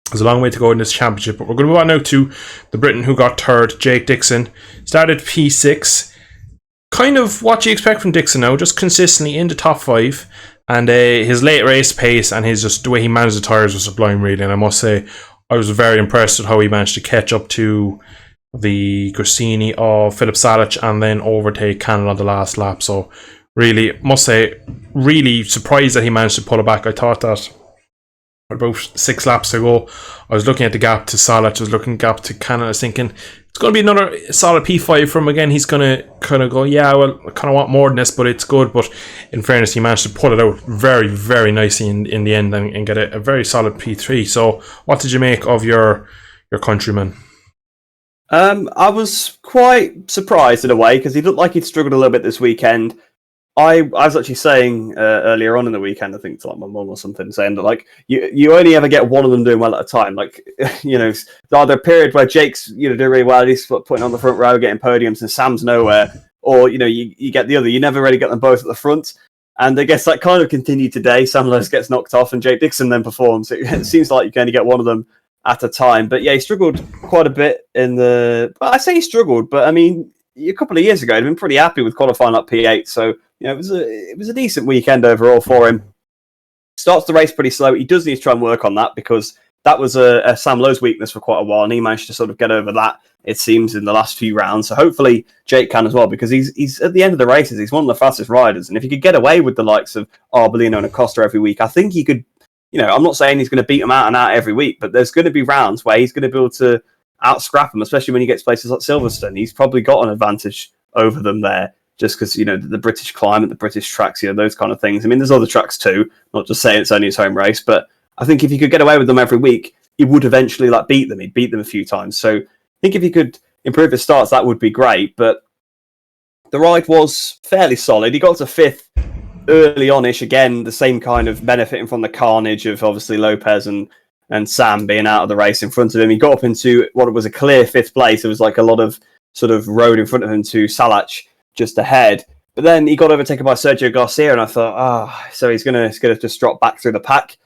there's a long way to go in this championship, but we're going to move on now to the Briton who got third, Jake Dixon. Started P6. Kind of what you expect from Dixon now, just consistently in the top 5, and his late race pace and the way he managed the tyres was sublime, really. And I must say, I was very impressed with how he managed to catch up to the Gresini of Philip Salach and then overtake Canet on the last lap. So really, must say, really surprised that he managed to pull it back. I thought that about 6 laps ago, I was looking at the gap to Salach, I was looking at the gap to Canet, I was thinking, it's going to be another solid P5 from him again. He's going to kind of go, yeah, well, I kind of want more than this, but it's good. But in fairness, he managed to pull it out very, very nicely in the end and get a very solid P3. So what did you make of your countryman? I was quite surprised in a way because he looked like he'd struggled a little bit this weekend. I was actually saying earlier on in the weekend, I think to like my mum or something, saying that like you only ever get one of them doing well at a time. Like there's either a period where Jake's doing really well, he's putting on the front row, getting podiums, and Sam's nowhere, or you get the other. You never really get them both at the front. And I guess that kind of continued today. Sam Lowes gets knocked off, and Jake Dixon then performs. It seems like you can only get one of them at a time. But yeah, he struggled quite a bit in the. Well, I say he struggled, but I mean, a couple of years ago, he'd been pretty happy with qualifying up P8. So it was a decent weekend overall for him. Starts the race pretty slow. He does need to try and work on that because that was a Sam Lowes weakness for quite a while, and he managed to sort of get over that, it seems, in the last few rounds. So hopefully Jake can as well, because he's at the end of the races, he's one of the fastest riders. And if he could get away with the likes of Arbolino and Acosta every week, I think he could, I'm not saying he's going to beat them out and out every week, but there's going to be rounds where he's going to be able to out-scrap them, especially when he gets places like Silverstone. He's probably got an advantage over them there, just because, the British climate, the British tracks, those kind of things. I mean, there's other tracks too, not just saying it's only his home race, but I think if he could get away with them every week, he would eventually beat them. He'd beat them a few times. So I think if he could improve his starts, that would be great. But the ride was fairly solid. He got to fifth early on-ish. Again, the same kind of benefiting from the carnage of obviously Lopez and Sam being out of the race in front of him. He got up into what was a clear fifth place. There was like a lot of sort of road in front of him to Salach just ahead. But then he got overtaken by Sergio Garcia, and I thought, so he's gonna just drop back through the pack.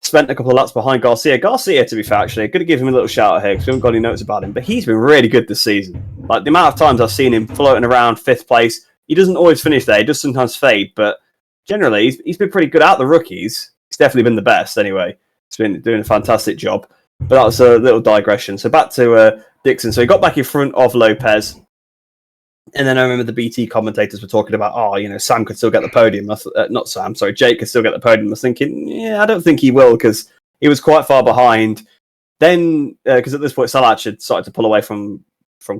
Spent a couple of laps behind Garcia. Garcia, to be fair, actually, going to give him a little shout out here because we haven't got any notes about him, but he's been really good this season. Like, the amount of times I've seen him floating around fifth place, he doesn't always finish there. He does sometimes fade, but generally, he's been pretty good out the rookies. He's definitely been the best anyway. He's been doing a fantastic job. But that was a little digression. So back to Dixon. So he got back in front of Lopez. And then I remember the BT commentators were talking about, Sam could still get the podium. Not Sam, sorry, Jake could still get the podium. I was thinking, I don't think he will because he was quite far behind. Then, because at this point, Salach had started to pull away from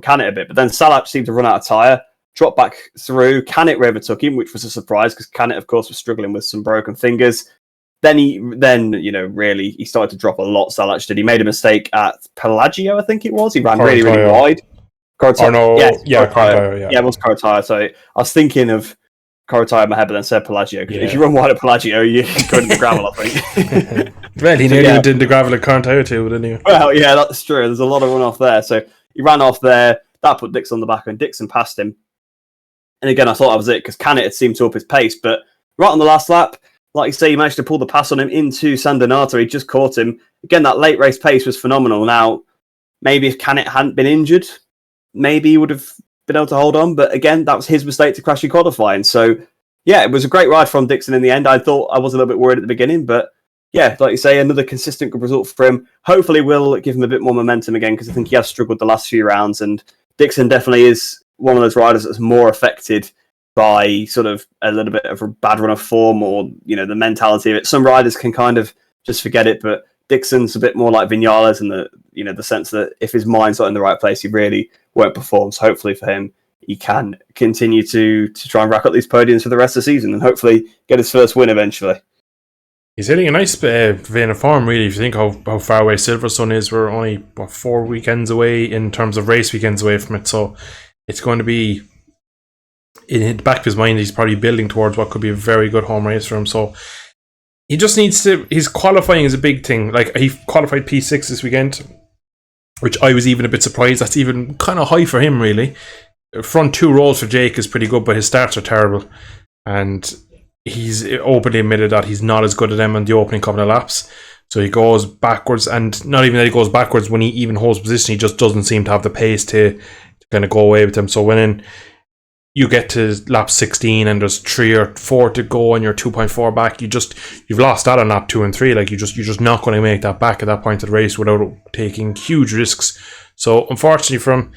Canet a bit, but then Salach seemed to run out of tyre, dropped back through. Canet overtook him, which was a surprise because Canet, of course, was struggling with some broken fingers. Then really, he started to drop a lot. Salach did. He made a mistake at Pelagio, I think it was. He ran really, really wide. Corotaya. Yeah, it was Corotaya. So I was thinking of Corotaya in my head, but then said Pelagio. Because if you run wide at Pelagio, you go into the gravel, I think. Well, he nearly did the gravel at Corotaya too, didn't he? Well, yeah, that's true. There's a lot of runoff there. So he ran off there. That put Dixon on the back, and Dixon passed him. And again, I thought that was it because Canet had seemed to up his pace. But right on the last lap, like you say, he managed to pull the pass on him into San Donato. He just caught him. Again, that late race pace was phenomenal. Now, maybe if Canet hadn't been injured, maybe he would have been able to hold on. But again, that was his mistake to crash in qualifying. So, yeah, it was a great ride from Dixon in the end. I thought I was a little bit worried at the beginning. But, yeah, like you say, another consistent good result for him. Hopefully we'll give him a bit more momentum again because I think he has struggled the last few rounds. And Dixon definitely is one of those riders that's more affected by sort of a little bit of a bad run of form or, the mentality of it. Some riders can kind of just forget it, but Dixon's a bit more like Vinales in the sense that if his mind's not in the right place, he really won't perform. So hopefully for him, he can continue to try and rack up these podiums for the rest of the season and hopefully get his first win eventually. He's hitting a nice vein of form, really. If you think how far away Silverstone is, we're only 4 weekends away in terms of race weekends away from it. So it's going to be, in the back of his mind, he's probably building towards what could be a very good home race for him. So he just needs to, his qualifying is a big thing. Like, he qualified P6 this weekend, which I was even a bit surprised. That's even kind of high for him, really. Front 2 rows for Jake is pretty good, but his starts are terrible. And he's openly admitted that he's not as good at them on the opening couple of laps. So he goes backwards, and not even that he goes backwards, when he even holds position, he just doesn't seem to have the pace to kind of go away with them. So when you get to lap 16 and there's 3 or 4 to go and you're 2.4 back, you've lost that on lap 2 and 3. Like, you're just not going to make that back at that point of the race without taking huge risks. So unfortunately for him,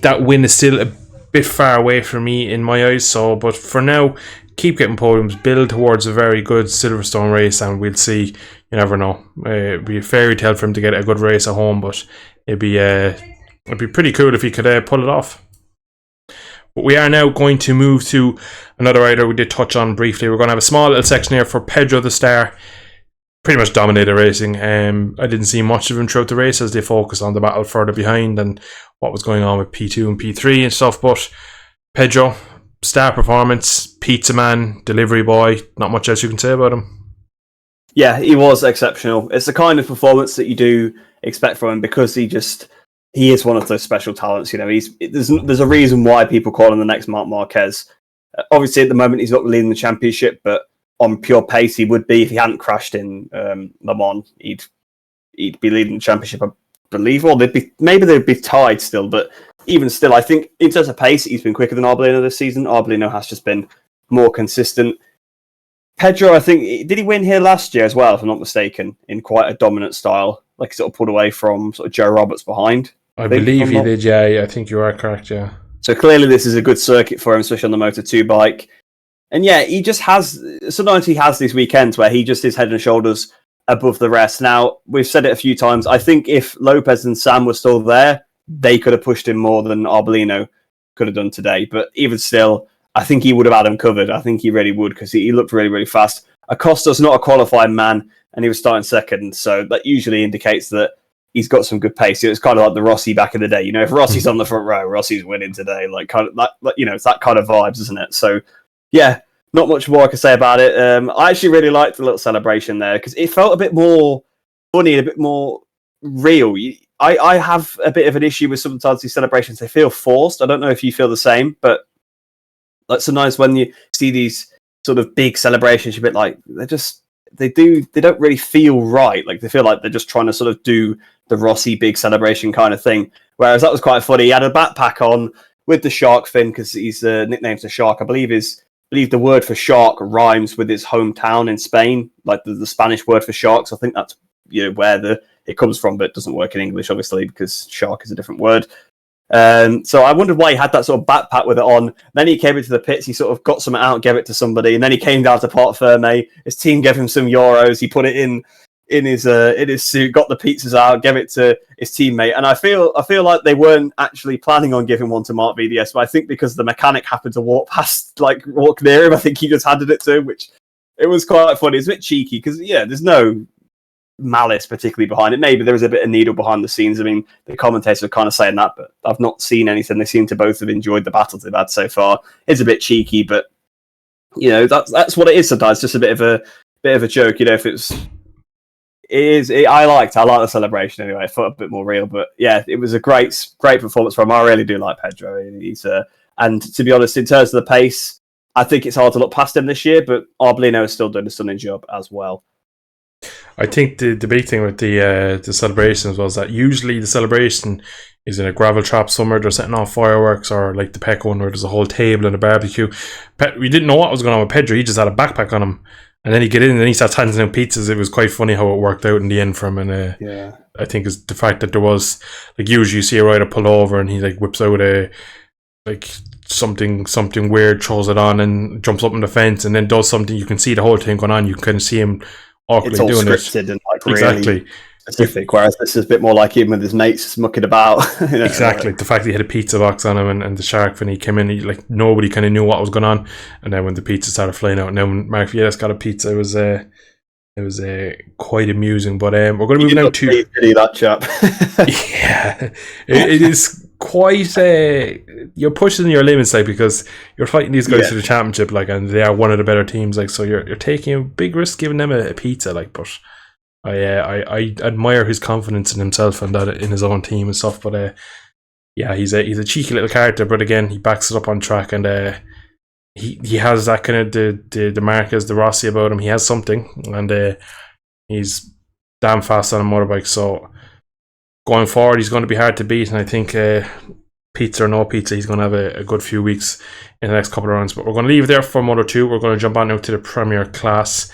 that win is still a bit far away from me in my eyes. So, but for now, keep getting podiums, build towards a very good Silverstone race, and we'll see. You never know. It'd be a fairy tale for him to get a good race at home, but it'd be pretty cool if he could pull it off. But we are now going to move to another rider we did touch on briefly. We're going to have a small little section here for Pedro the Star. pretty much dominated racing. I didn't see much of him throughout the race as they focused on the battle further behind and what was going on with P2 and P3 and stuff. But Pedro, star performance, pizza man, delivery boy, not much else you can say about him. Yeah, he was exceptional. It's the kind of performance that you do expect from him because he is one of those special talents. You know, there's a reason why people call him the next Marc Marquez. Obviously, at the moment, he's not leading the championship, but on pure pace, he would be if he hadn't crashed in Le Mans. He'd be leading the championship, I believe. Or they'd be tied still, but even still, I think in terms of pace, he's been quicker than Arbolino this season. Arbolino has just been more consistent. Pedro, I think, did he win here last year as well, if I'm not mistaken, in quite a dominant style? Like, he sort of pulled away from sort of Joe Roberts behind. I believe he did, yeah. I think you are correct, yeah. So clearly this is a good circuit for him, especially on the Moto2 bike. And yeah, he just has... Sometimes he has these weekends where he just is head and shoulders above the rest. Now, we've said it a few times. I think if Lopez and Sam were still there, they could have pushed him more than Arbolino could have done today. But even still, I think he would have had him covered. I think he really would because he looked really, really fast. Acosta's not a qualified man, and he was starting second. So that usually indicates that he's got some good pace. It was kind of like the Rossi back in the day. You know, if Rossi's on the front row, Rossi's winning today. Like, kind of that, you know, it's that kind of vibes, isn't it? So, yeah, not much more I can say about it. I actually really liked the little celebration there because it felt a bit more funny and a bit more real. I have a bit of an issue with sometimes these celebrations. They feel forced. I don't know if you feel the same, but like sometimes when you see these sort of big celebrations, you're a bit like they don't really feel right. Like they feel like they're just trying to sort of do the Rossi big celebration kind of thing. Whereas that was quite funny. He had a backpack on with the shark fin because his nickname's the Shark. I believe the word for shark rhymes with his hometown in Spain, like the Spanish word for sharks. I think that's where it comes from, but it doesn't work in English, obviously, because shark is a different word. So I wondered why he had that sort of backpack with it on. Then he came into the pits, he sort of got something out, gave it to somebody, and then he came down to Port Ferme. His team gave him some euros. He put it in his suit, got the pizzas out, gave it to his teammate. And I feel like they weren't actually planning on giving one to Mark VDS, but I think because the mechanic happened to walk near him, I think he just handed it to him, which it was quite funny. It's a bit cheeky because there's no malice particularly behind it. Maybe there was a bit of needle behind the scenes. I mean, the commentators are kind of saying that, but I've not seen anything. They seem to both have enjoyed the battles they've had so far. It's a bit cheeky, but that's what it is sometimes. Just a bit of a joke. If I like the celebration anyway. I thought a bit more real, but yeah, it was a great performance from him. I really do like Pedro. And to be honest, in terms of the pace, I think it's hard to look past him this year, but Arbolino is still doing a stunning job as well. I think the big thing with the celebrations was that usually the celebration is in a gravel trap somewhere. They're setting off fireworks, or like the Peck one where there's a whole table and a barbecue. We didn't know what was going on with Pedro. He just had a backpack on him, and then he get in and then he starts handing out pizzas. It was quite funny how it worked out in the end for him. And I think is the fact that there was, like, usually you see a rider pull over and he like whips out something weird, throws it on and jumps up on the fence and then does something. You can see the whole thing going on. You can kind of see him awkwardly it's all doing scripted it. And really specific, whereas this is a bit more like him with his mates mucking about. Exactly. The fact that he had a pizza box on him and the shark, when he came in, nobody kind of knew what was going on. And then when the pizza started flying out, and then when Mark Viegas got a pizza, it was quite amusing. But we're going to move now to that chap. Yeah, it is quite. You're pushing your limits, because you're fighting these guys for the championship, and they are one of the better teams. So you're taking a big risk giving them a pizza, But I admire his confidence in himself and that in his own team and stuff. But he's a cheeky little character. But again, he backs it up on track, and he has that kind of the Marquez, the Rossi about him. He has something, and he's damn fast on a motorbike. So going forward, he's going to be hard to beat, and I think pizza or no pizza, he's going to have a good few weeks in the next couple of rounds. But we're going to leave there for Moto 2. We're going to jump on now to the Premier class.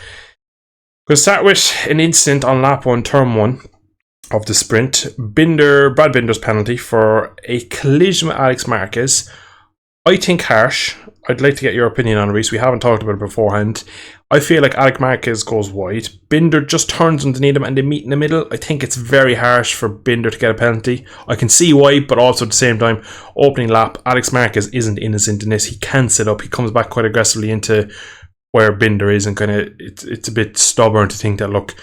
We're going to start with an incident on lap 1, turn 1 of the sprint. Brad Binder's penalty for a collision with Alex Marquez. I think harsh. I'd like to get your opinion on it, Rhys. We haven't talked about it beforehand. I feel like Alex Marquez goes wide. Binder just turns underneath him and they meet in the middle. I think it's very harsh for Binder to get a penalty. I can see why, but also at the same time, opening lap, Alex Marquez isn't innocent in this. He can sit up. He comes back quite aggressively into where Binder is, and kind of it's a bit stubborn to think that, look,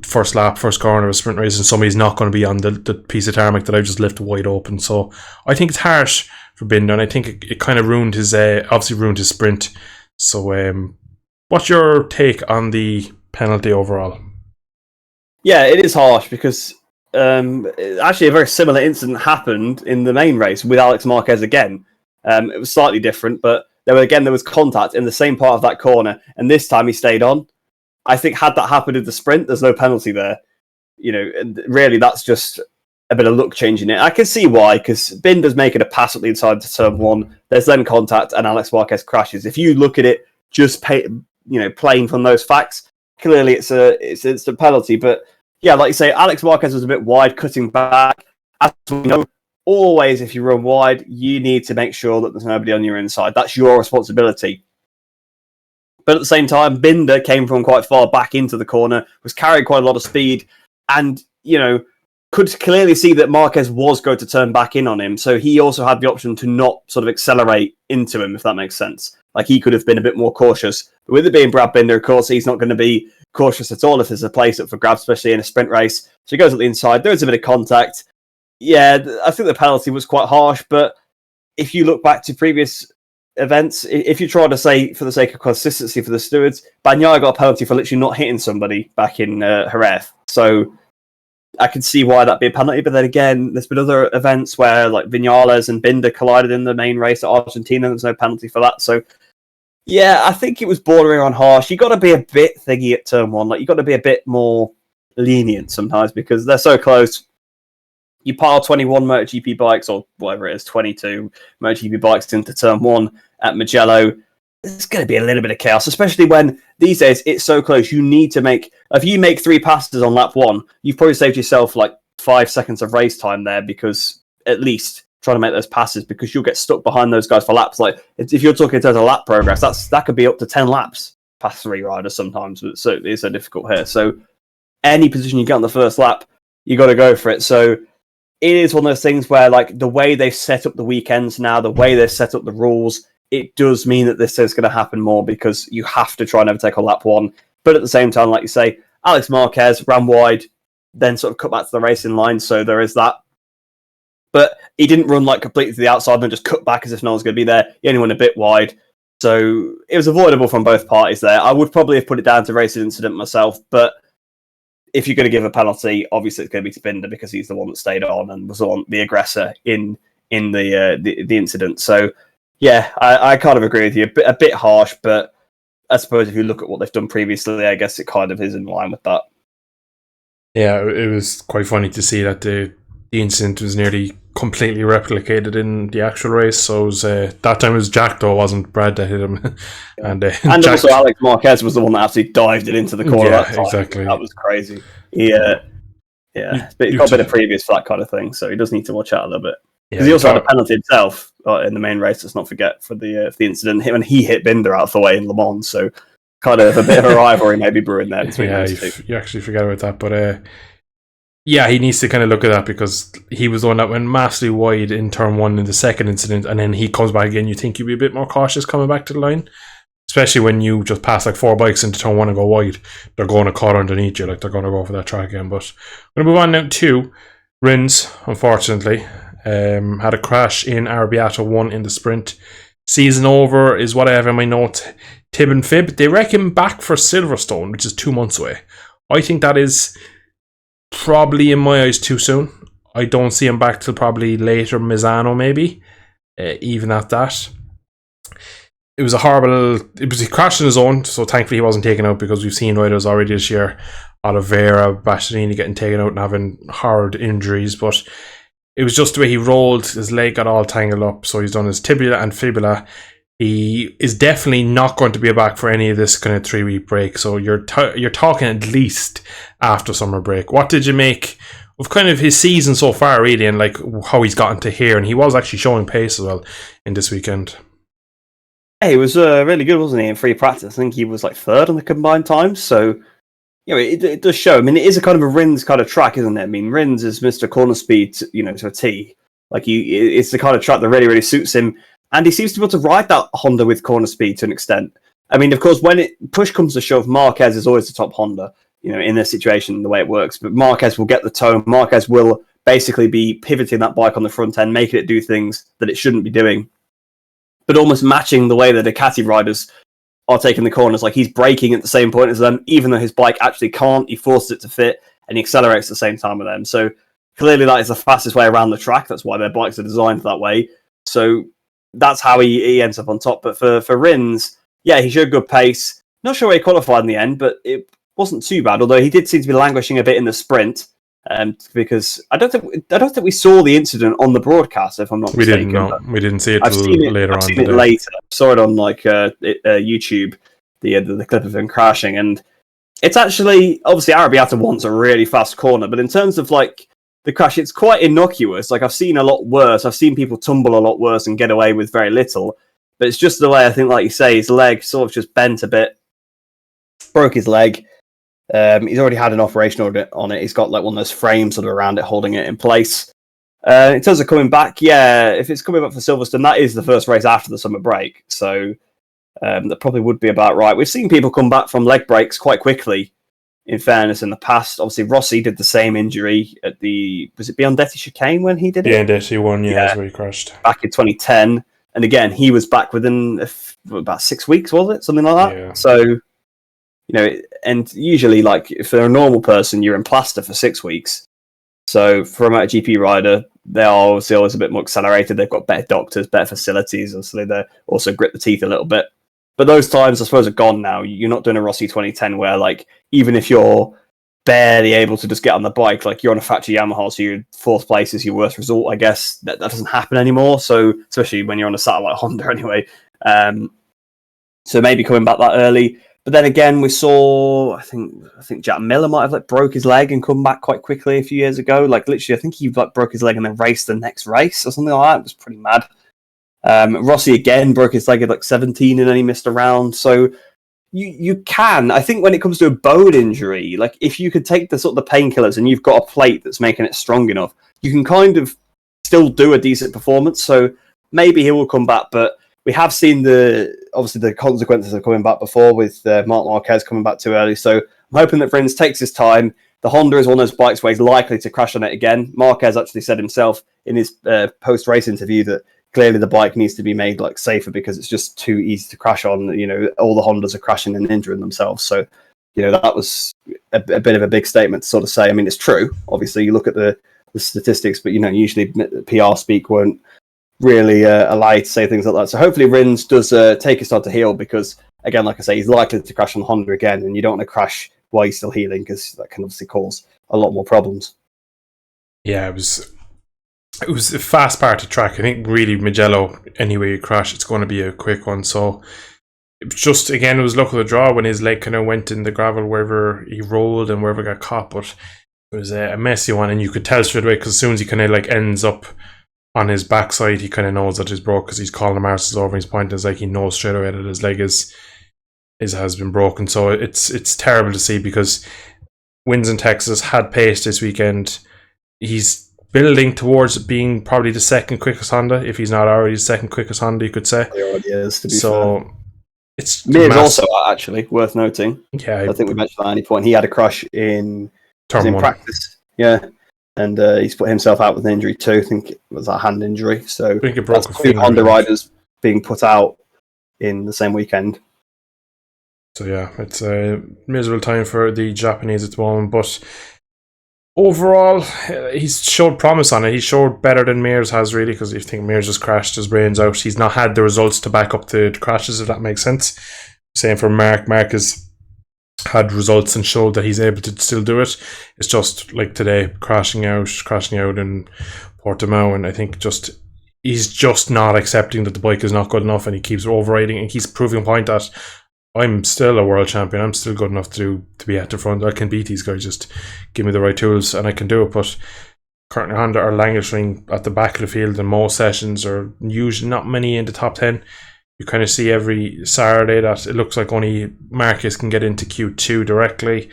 first lap, first corner of a sprint race, and somebody's not going to be on the piece of tarmac that I've just left wide open. So I think it's harsh for Binder, and I think it kind of ruined his sprint. So what's your take on the penalty overall? Yeah, it is harsh because actually a very similar incident happened in the main race with Alex Marquez again. It was slightly different, but there was contact in the same part of that corner, and this time he stayed on. I think had that happened in the sprint, there's no penalty there. Really, that's just a bit of luck changing it. I can see why, because Binder's making a pass at the inside to turn one. There's then contact, and Alex Marquez crashes. If you look at it, just playing from those facts, clearly it's a penalty. But yeah, like you say, Alex Marquez was a bit wide, cutting back. As we know, always if you run wide, you need to make sure that there's nobody on your inside. That's your responsibility. But at the same time, Binder came from quite far back into the corner, was carrying quite a lot of speed, and, could clearly see that Marquez was going to turn back in on him. So he also had the option to not sort of accelerate into him, if that makes sense. Like, he could have been a bit more cautious. But with it being Brad Binder, of course, he's not going to be cautious at all if there's a place up for grabs, especially in a sprint race. So he goes at the inside. There is a bit of contact. Yeah, I think the penalty was quite harsh, but if you look back to previous events, if you try to say, for the sake of consistency for the stewards, Bagnaia got a penalty for literally not hitting somebody back in Jerez. So I can see why that'd be a penalty, but then again, there's been other events where like Vinales and Binder collided in the main race at Argentina, there's no penalty for that. So yeah, I think it was bordering on harsh. You got to be a bit thingy at turn one, like you got to be a bit more lenient sometimes because they're so close. You pile 21 MotoGP bikes, or whatever it is, 22 MotoGP bikes into turn one at Mugello. There's going to be a little bit of chaos, especially when these days it's so close. You need to if you make 3 passes on lap 1, you've probably saved yourself like 5 seconds of race time there, because at least trying to make those passes, because you'll get stuck behind those guys for laps. Like if you're talking in terms of lap progress, that could be up to 10 laps past 3 riders sometimes. So it's so difficult here. So any position you get on the first lap, you got to go for it. So it is one of those things where, like, the way they've set up the weekends now, the way they've set up the rules, it does mean that this is going to happen more because you have to try and overtake on lap 1. But at the same time, like you say, Alex Marquez ran wide, then sort of cut back to the racing line, so there is that. But he didn't run like completely to the outside and just cut back as if no one's going to be there. He only went a bit wide. So it was avoidable from both parties there. I would probably have put it down to racing incident myself, but if you're going to give a penalty, obviously it's going to be to Binder because he's the one that stayed on and was the aggressor in the incident. So yeah, I kind of agree with you. A bit harsh, but I suppose if you look at what they've done previously, I guess it kind of is in line with that. Yeah, it was quite funny to see that the incident was nearly completely replicated in the actual race. So it was, that time it was Jack, though, it wasn't Brad that hit him. and Jack, also Alex Marquez was the one that actually dived it into the corner. Yeah, that exactly. That was crazy. But he's got a bit of previous for that kind of thing, so he does need to watch out a little bit. Because he also had a penalty himself in the main race, let's not forget, for the incident. Him and he hit Binder out of the way in Le Mans, so kind of a bit of a rivalry maybe brewing there between those two. You actually forget about that, but yeah, he needs to kind of look at that because he was the one that went massively wide in turn 1 in the second incident, and then he comes back again. You think you'd be a bit more cautious coming back to the line, especially when you just pass like 4 bikes into turn 1 and go wide. They're going to cut underneath you, like they're going to go for that track again. But we're going to move on now to Rins, unfortunately. Had a crash in Arrabbiata 1 in the sprint. Season over is what I have in my notes. Tib and Fib, they reckon back for Silverstone, which is 2 months away. I think that is probably, in my eyes, too soon. I don't see him back till probably later Misano, maybe. Even at that. It was he crashed on his own, so thankfully he wasn't taken out, because we've seen riders already this year, Oliveira, Bastianini getting taken out and having hard injuries, but it was just the way he rolled. His leg got all tangled up, so he's done his tibia and fibula. He is definitely not going to be back for any of this kind of 3-week break, so you're talking at least after summer break. What did you make of kind of his season so far, really, and like how he's gotten to here? And he was actually showing pace as well in this weekend. Hey, he was really good, wasn't he, in free practice? I think he was like 3rd on the combined times, so it does show. I mean, it is a kind of a Rins kind of track, isn't it? I mean, Rins is Mr. Corner Speed, to a T. Like, it's the kind of track that really, really suits him. And he seems to be able to ride that Honda with corner speed to an extent. I mean, of course, when push comes to shove, Marquez is always the top Honda, in this situation, the way it works. But Marquez will get the tone. Marquez will basically be pivoting that bike on the front end, making it do things that it shouldn't be doing, but almost matching the way the Ducati riders are taking the corners. Like, he's braking at the same point as them, even though his bike actually can't. He forces it to fit, and he accelerates at the same time with them. So clearly that is the fastest way around the track. That's why their bikes are designed that way. So that's how he ends up on top. But for Rins, yeah, he showed good pace. Not sure where he qualified in the end, but it wasn't too bad. Although he did seem to be languishing a bit in the sprint, because I don't think we saw the incident on the broadcast. If I'm not mistaken, we didn't see it later on. I've seen it later. I saw it on YouTube, the clip of him crashing, and it's actually obviously Arrabbiata wants a really fast corner, but in terms of like the crash, it's quite innocuous. Like, I've seen a lot worse. I've seen people tumble a lot worse and get away with very little. But it's just the way, I think, like you say, his leg sort of just bent a bit, broke his leg. He's already had an operation on it. He's got like one of those frames sort of around it, holding it in place. In terms of coming back, yeah, if it's coming back for Silverstone, that is the first race after the summer break. So that probably would be about right. We've seen people come back from leg breaks quite quickly, in fairness, in the past. Obviously, Rossi did the same injury at was it Biondetti chicane when he did it? Biondetti won, that's where he crashed. Back in 2010. And again, he was back within about 6 weeks, was it? Something like that? Yeah. So, and usually, like, if they're a normal person, you're in plaster for 6 weeks. So, for a MotoGP rider, they are obviously always a bit more accelerated. They've got better doctors, better facilities. Obviously, they also grip the teeth a little bit. But those times, I suppose, are gone now. You're not doing a Rossi 2010 where, like, even if you're barely able to just get on the bike, like, you're on a factory Yamaha, so your fourth place is your worst result, I guess. That doesn't happen anymore. So, especially when you're on a satellite Honda anyway. So maybe coming back that early. But then again, we saw, I think Jack Miller might have like broke his leg and come back quite quickly a few years ago. Like, literally, I think he like broke his leg and then raced the next race or something like that. It was pretty mad. Rossi again broke his leg at like 17 and then he missed a round. So you can, I think, when it comes to a bone injury, like, if you could take the sort of the painkillers and you've got a plate that's making it strong enough, you can kind of still do a decent performance. So maybe he will come back, but we have seen obviously the consequences of coming back before, with Marc Marquez coming back too early. So I'm hoping that Rins takes his time. The Honda is one of those bikes where he's likely to crash on it again. Marquez actually said himself in his post-race interview that clearly the bike needs to be made like safer because it's just too easy to crash on. All the Hondas are crashing and injuring themselves. So, that was a bit of a big statement to sort of say. I mean, it's true. Obviously, you look at the statistics, but, usually PR speak won't really allow you to say things like that. So hopefully Rins does take his time to heal, because, again, like I say, he's likely to crash on the Honda again, and you don't want to crash while he's still healing, because that can obviously cause a lot more problems. Yeah, it was a fast part of track. I think really Mugello, anyway you crash, it's going to be a quick one. So it was just, again, it was luck of the draw when his leg kind of went in the gravel wherever he rolled and wherever got caught. But it was a messy one, and you could tell straight away, because as soon as he kind of like ends up on his backside, he kind of knows that he's broke, because he's calling the marshals over and he's pointing. It's like he knows straight away that his leg has been broken. So it's terrible to see, because Wins in Texas had pace this weekend. He's building towards being probably the second quickest Honda, if he's not already the second quickest Honda, you could say. He already is, to be so fair. It's Mears also, actually, worth noting. Yeah, I think we mentioned that at any point. He had a crash in practice. Yeah. And he's put himself out with an injury too. I think it was a hand injury. So I think it broke that's two Honda riders being put out in the same weekend. So yeah, it's a miserable time for the Japanese at the moment. But overall, he's showed promise on it. He showed better than Mears has, really, because you think Mears just crashed his brains out. He's not had the results to back up the crashes, if that makes sense. Same for Mark. Mark has had results and showed that he's able to still do it. It's just like today, crashing out in Portimao, and I think he's just not accepting that the bike is not good enough, and he keeps overriding and keeps proving a point that I'm still a world champion. I'm still good enough to be at the front. I can beat these guys. Just give me the right tools and I can do it. But currently Honda are languishing at the back of the field in most sessions, or usually not many in the top 10. You kind of see every Saturday that it looks like only Marquez can get into Q2 directly.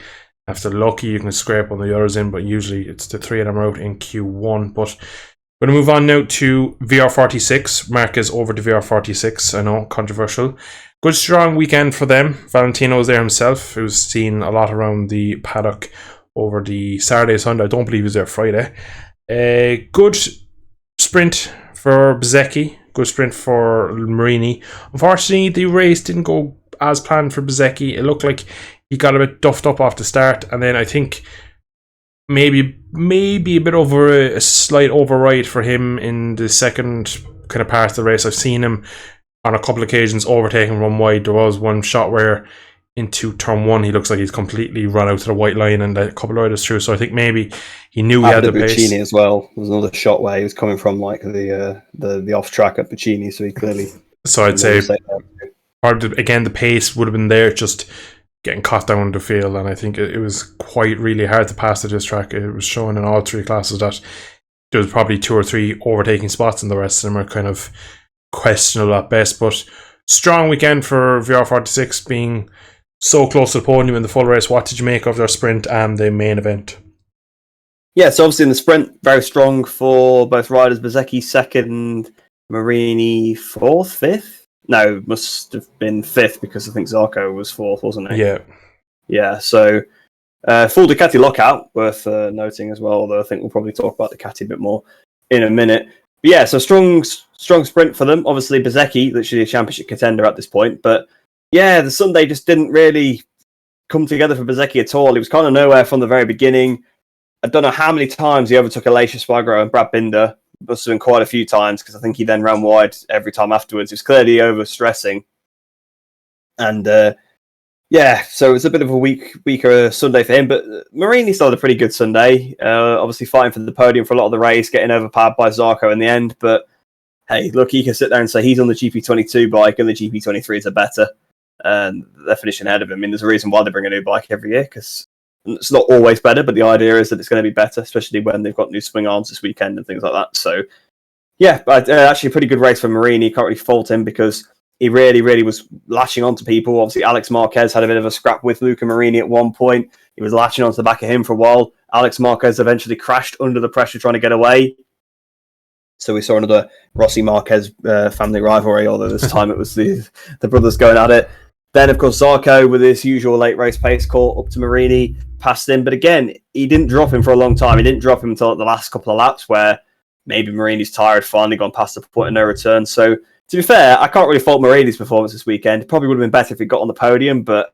If they're lucky, you can scrape on the others in, but usually it's the three of them out in Q1. But we're going to move on now to VR46. Marquez over to VR46. I know, controversial. Good strong weekend for them. Valentino was there himself. He was seen a lot around the paddock over the Saturday, Sunday. I don't believe he was there Friday. Good sprint for Bezzecchi. Good sprint for Marini. Unfortunately, the race didn't go as planned for Bezzecchi. It looked like he got a bit duffed up off the start, and then I think maybe a bit over a slight override for him in the second kind of part of the race. I've seen him on a couple of occasions overtaking run wide. There was one shot where into turn 1 he looks like he's completely run out to the white line, and a couple of riders through, so I think maybe he knew he had the pace. Buccini as well. There was another shot where he was coming from like the off track at Buccini, so he clearly, so I'd say probably again the pace would have been there, just getting caught down the field, and I think it was quite really hard to pass at this track. It was showing in all 3 classes that there was probably 2 or 3 overtaking spots, and the rest of them are kind of questionable at best. But strong weekend for VR46, being so close to the podium in the full race. What did you make of their sprint and the main event? Yeah, so obviously in the sprint, very strong for both riders. Bezzecchi 2nd, Marini 4th, 5th? No, must have been 5th because I think Zarco was 4th, wasn't he? Yeah. Yeah, so full Ducati lockout, worth noting as well, although I think we'll probably talk about Ducati a bit more in a minute. But yeah, so strong sprint for them. Obviously, Bezzecchi, literally a championship contender at this point. But yeah, the Sunday just didn't really come together for Bezzecchi at all. He was kind of nowhere from the very beginning. I don't know how many times he overtook Aleix Espargaro and Brad Binder. Must have been quite a few times, because I think he then ran wide every time afterwards. He was clearly overstressing. And yeah, so it was a bit of a weaker Sunday for him. But Marini still had a pretty good Sunday. Obviously fighting for the podium for a lot of the race, getting overpowered by Zarco in the end. But hey, look, he can sit there and say he's on the GP22 bike and the GP23s are better. And they're finishing ahead of him. I mean, there's a reason why they bring a new bike every year, because it's not always better, but the idea is that it's going to be better, especially when they've got new swing arms this weekend and things like that. So yeah, but actually a pretty good race for Marini. Can't really fault him, because he really was latching onto people. Obviously, Alex Marquez had a bit of a scrap with Luca Marini at one point. He was latching onto the back of him for a while. Alex Marquez eventually crashed under the pressure trying to get away. So we saw another Rossi Marquez family rivalry, although this time it was the brothers going at it. Then, of course, Zarco, with his usual late race pace, caught up to Marini, passed him. But again, he didn't drop him for a long time. He didn't drop him until the last couple of laps, where maybe Marini's tired, finally gone past the point of no return. So, to be fair, I can't really fault Marini's performance this weekend. It probably would have been better if he got on the podium, but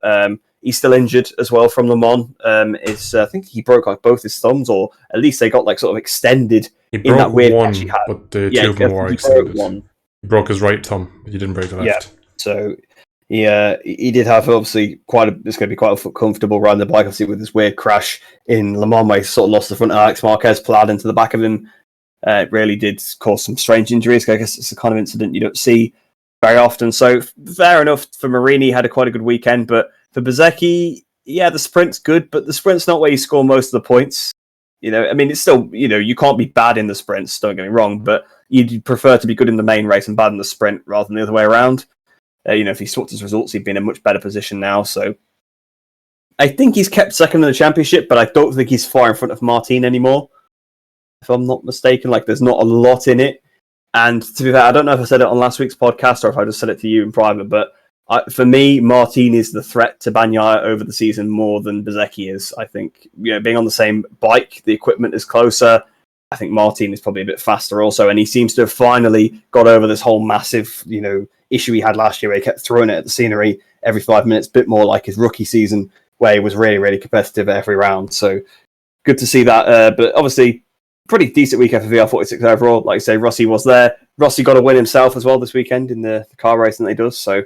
he's still injured as well from Le Mans. I think he broke like both his thumbs, or at least they got like sort of extended He in broke that weird one, catch he had. but the two of them were he extended. broke one. He broke his right thumb, but he didn't break the left. Yeah, so he did have obviously it's going to be quite comfortable riding the bike, obviously, with this weird crash in Le Mans where he sort of lost the front of Alex Marquez, plowed into the back of him. It really did cause some strange injuries. I guess it's the kind of incident you don't see very often. So fair enough for Marini, had quite a good weekend. But for Bezzecchi, yeah, the sprint's good, but the sprint's not where you score most of the points. You know, I mean, it's still, you know, you can't be bad in the sprints, don't get me wrong, but you'd prefer to be good in the main race and bad in the sprint rather than the other way around. You know, if he swapped his results, he'd be in a much better position now. So I think he's kept second in the championship, but I don't think he's far in front of Martin anymore, if I'm not mistaken. Like, there's not a lot in it. And to be fair, I don't know if I said it on last week's podcast or if I just said it to you in private, but for me, Martin is the threat to Bagnaia over the season more than Bezzecchi is. I think, you know, being on the same bike, the equipment is closer. I think Martin is probably a bit faster also, and he seems to have finally got over this whole massive, you know, issue he had last year where he kept throwing it at the scenery every 5 minutes, a bit more like his rookie season where he was really competitive every round. So good to see that. But obviously, pretty decent weekend for VR46 overall. Like I say, Rossi was there. Rossi got a win himself as well this weekend in the car racing that he does. So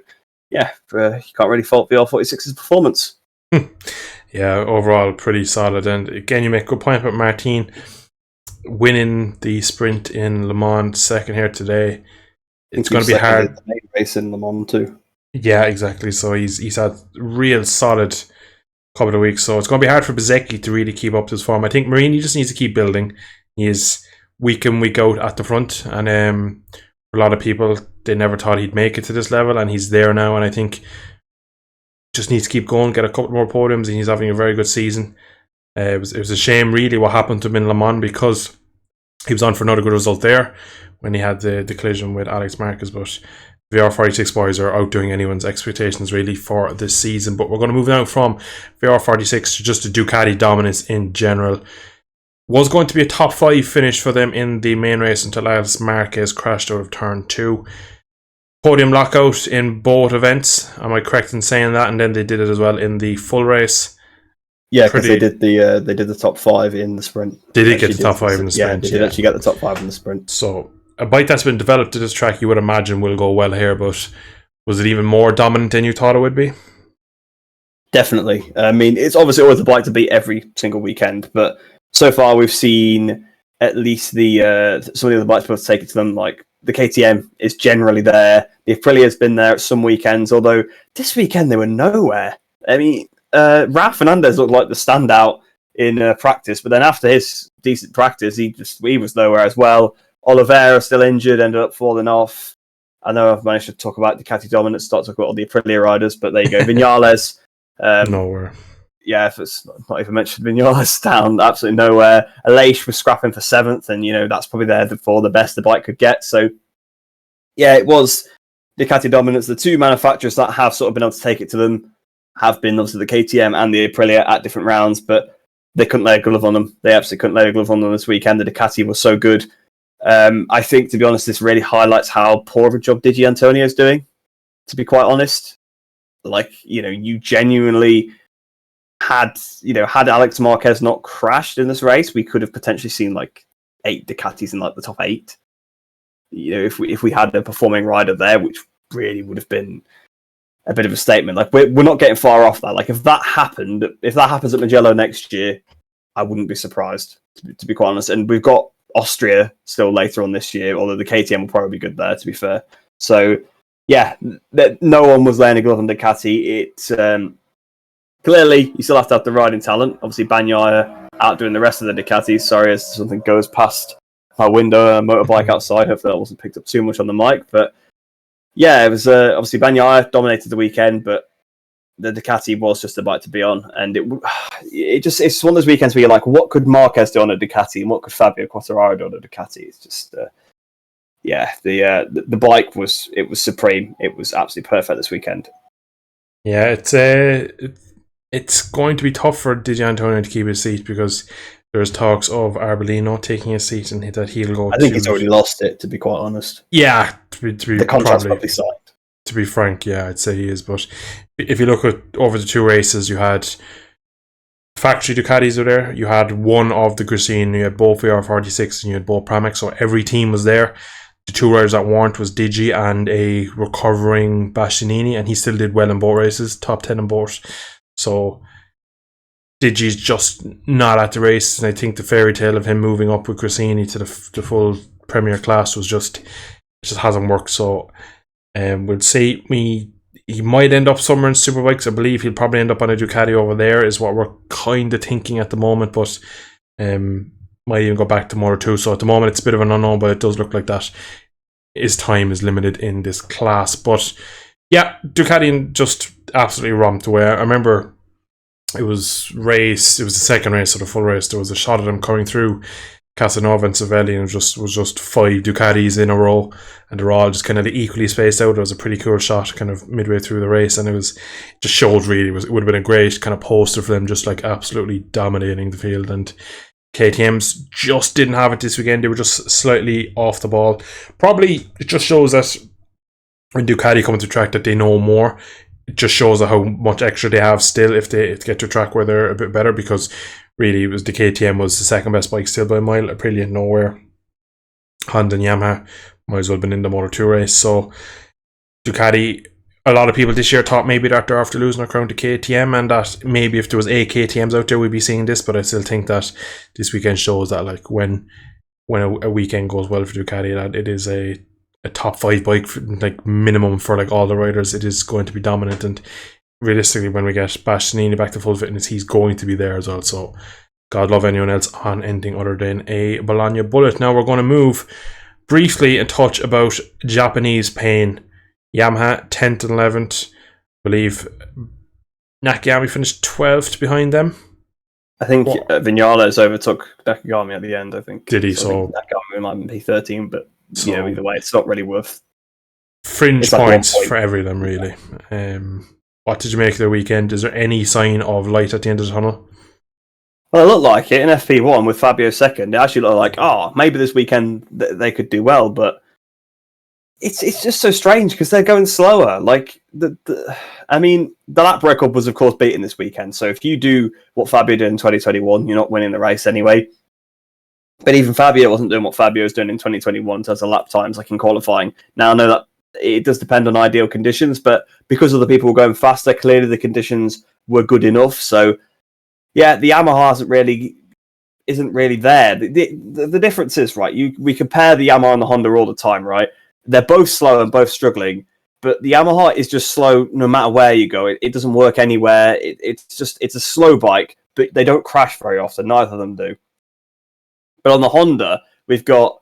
yeah, you can't really fault VR46's performance. Yeah, overall pretty solid. And again, you make a good point about Martin winning the sprint in Le Mans second here today. It's going to be hard. The main race in Le Mans too. Yeah, exactly. So he's had real solid couple of weeks. So it's going to be hard for Bezzecchi to really keep up his form. I think Marini just needs to keep building. He is week in, week out at the front. And for a lot of people, they never thought he'd make it to this level. And he's there now. And I think just needs to keep going, get a couple more podiums. And he's having a very good season. It was a shame, really, what happened to him in Le Mans, because he was on for another good result there when he had the collision with Alex Marquez. But VR46 boys are outdoing anyone's expectations really for this season. But we're going to move now from VR46 to just the Ducati dominance in general. Was going to be a top 5 finish for them in the main race until Alex Marquez crashed out of turn 2. Podium lockout in both events. Am I correct in saying that? And then they did it as well in the full race. Yeah, because they did the top 5 in the sprint. They did get the top 5 in the sprint. Yeah, they did actually get the top 5 in the sprint. So a bike that's been developed to this track, you would imagine will go well here. But was it even more dominant than you thought it would be? Definitely. I mean, it's obviously always a bike to beat every single weekend, but so far we've seen at least some of the other bikes supposed to take it to them. Like the KTM is generally there. The Aprilia's been there at some weekends, although this weekend they were nowhere. I mean, Rafa Fernandez looked like the standout in practice, but then after his decent practice, he was nowhere as well. Oliveira still injured, ended up falling off. I know I've managed to talk about Ducati dominance, start talking about all the Aprilia riders, but there you go. Vinales. Nowhere. Yeah, if it's not even mentioned, Vinales down absolutely nowhere. Aleix was scrapping for 7th, and that's probably there for the best the bike could get. So, yeah, it was Ducati dominance. The two manufacturers that have sort of been able to take it to them have been obviously the KTM and the Aprilia at different rounds, but they couldn't lay a glove on them. They absolutely couldn't lay a glove on them this weekend. The Ducati was so good. I think, to be honest, this really highlights how poor of a job Digi Antonio's doing, to be quite honest. Like, you genuinely had Alex Marquez not crashed in this race, we could have potentially seen like 8 Ducatis in like the top 8. If we had a performing rider there, which really would have been a bit of a statement. Like we're not getting far off that. Like if that happens at Mugello next year, I wouldn't be surprised, to be quite honest. And we've got Austria still later on this year, although the KTM will probably be good there, to be fair. So yeah, no one was laying a glove on Ducati. It's clearly you still have to have the riding talent. Obviously, Bagnaia outdoing the rest of the Ducatis. Sorry, as something goes past my window, a motorbike outside. Hopefully, that wasn't picked up too much on the mic. But yeah, it was obviously Bagnaia dominated the weekend, but the Ducati was just a bike to be on, and it's one of those weekends where you're like, what could Marquez do on a Ducati, and what could Fabio Quartararo do on a Ducati? It's just. The bike was supreme. It was absolutely perfect this weekend. Yeah, it's going to be tough for Digi Antonio to keep his seat because there's talks of Arbolino taking his seat and that he'll go. I think he's already lost it, to be quite honest. Yeah, to be the contract's probably signed. To be frank, yeah, I'd say he is. But if you look at over the 2 races, you had factory Ducatis were there. You had one of the Gresini, you had both VR46 and you had both Pramac, so every team was there. The 2 riders that weren't was Digi and a recovering Bastianini, and he still did well in both races, top 10 in both. So Digi's just not at the race, and I think the fairy tale of him moving up with Gresini to the full Premier class was just hasn't worked. So we'll see. He might end up somewhere in Superbikes. I believe he'll probably end up on a Ducati over there, is what we're kind of thinking at the moment, but might even go back to Moto2. So at the moment it's a bit of an unknown, but it does look like that his time is limited in this class. But yeah, Ducati just absolutely romped away. I remember it was the second race of the full race. There was a shot of them coming through Casanova and Savelli, and it was just 5 Ducatis in a row, and they're all just kind of equally spaced out. It was a pretty cool shot kind of midway through the race, and it just showed really it would have been a great kind of poster for them, just like absolutely dominating the field. And KTM's just didn't have it this weekend. They were just slightly off the ball. Probably it just shows that when Ducati come to track that they know more. It just shows how much extra they have still if they get to a track where they're a bit better, because really it was the KTM was the second best bike still by a mile. Aprilia nowhere. Honda and Yamaha might as well have been in the Moto2 race. So Ducati, a lot of people this year thought maybe that they're after losing their crown to KTM, and that maybe if there was 8 KTMs out there we'd be seeing this, but I still think that this weekend shows that like when a weekend goes well for Ducati, that it is a top 5 bike like minimum for like all the riders. It is going to be dominant, and realistically when we get Bastianini back to full fitness, he's going to be there as well. So God love anyone else on anything other than a Bologna Bullet. Now we're going to move briefly and touch about Japanese pain. Yamaha 10th and 11th. I believe Nakagami finished 12th behind them. I think Vinales overtook Nakagami at the end, I think. Did he? So Nakagami might be 13, but either way, it's not really worth fringe It's like points 1 point. for every of them, really. What did you make of the weekend? Is there any sign of light at the end of the tunnel? Well, it looked like it in FP1 with Fabio second. It actually looked like, maybe this weekend they could do well, but it's just so strange because they're going slower. Like the lap record was of course beaten this weekend. So if you do what Fabio did in 2021, you're not winning the race anyway. But even Fabio wasn't doing what Fabio was doing in 2021 in terms of lap times, like in qualifying. Now I know that it does depend on ideal conditions, but because other people were going faster, clearly the conditions were good enough. So yeah, the Yamaha isn't really there. The difference is, right, we compare the Yamaha and the Honda all the time, right? They're both slow and both struggling, but the Yamaha is just slow no matter where you go. It doesn't work anywhere. It's a slow bike, but they don't crash very often. Neither of them do. But on the Honda, we've got,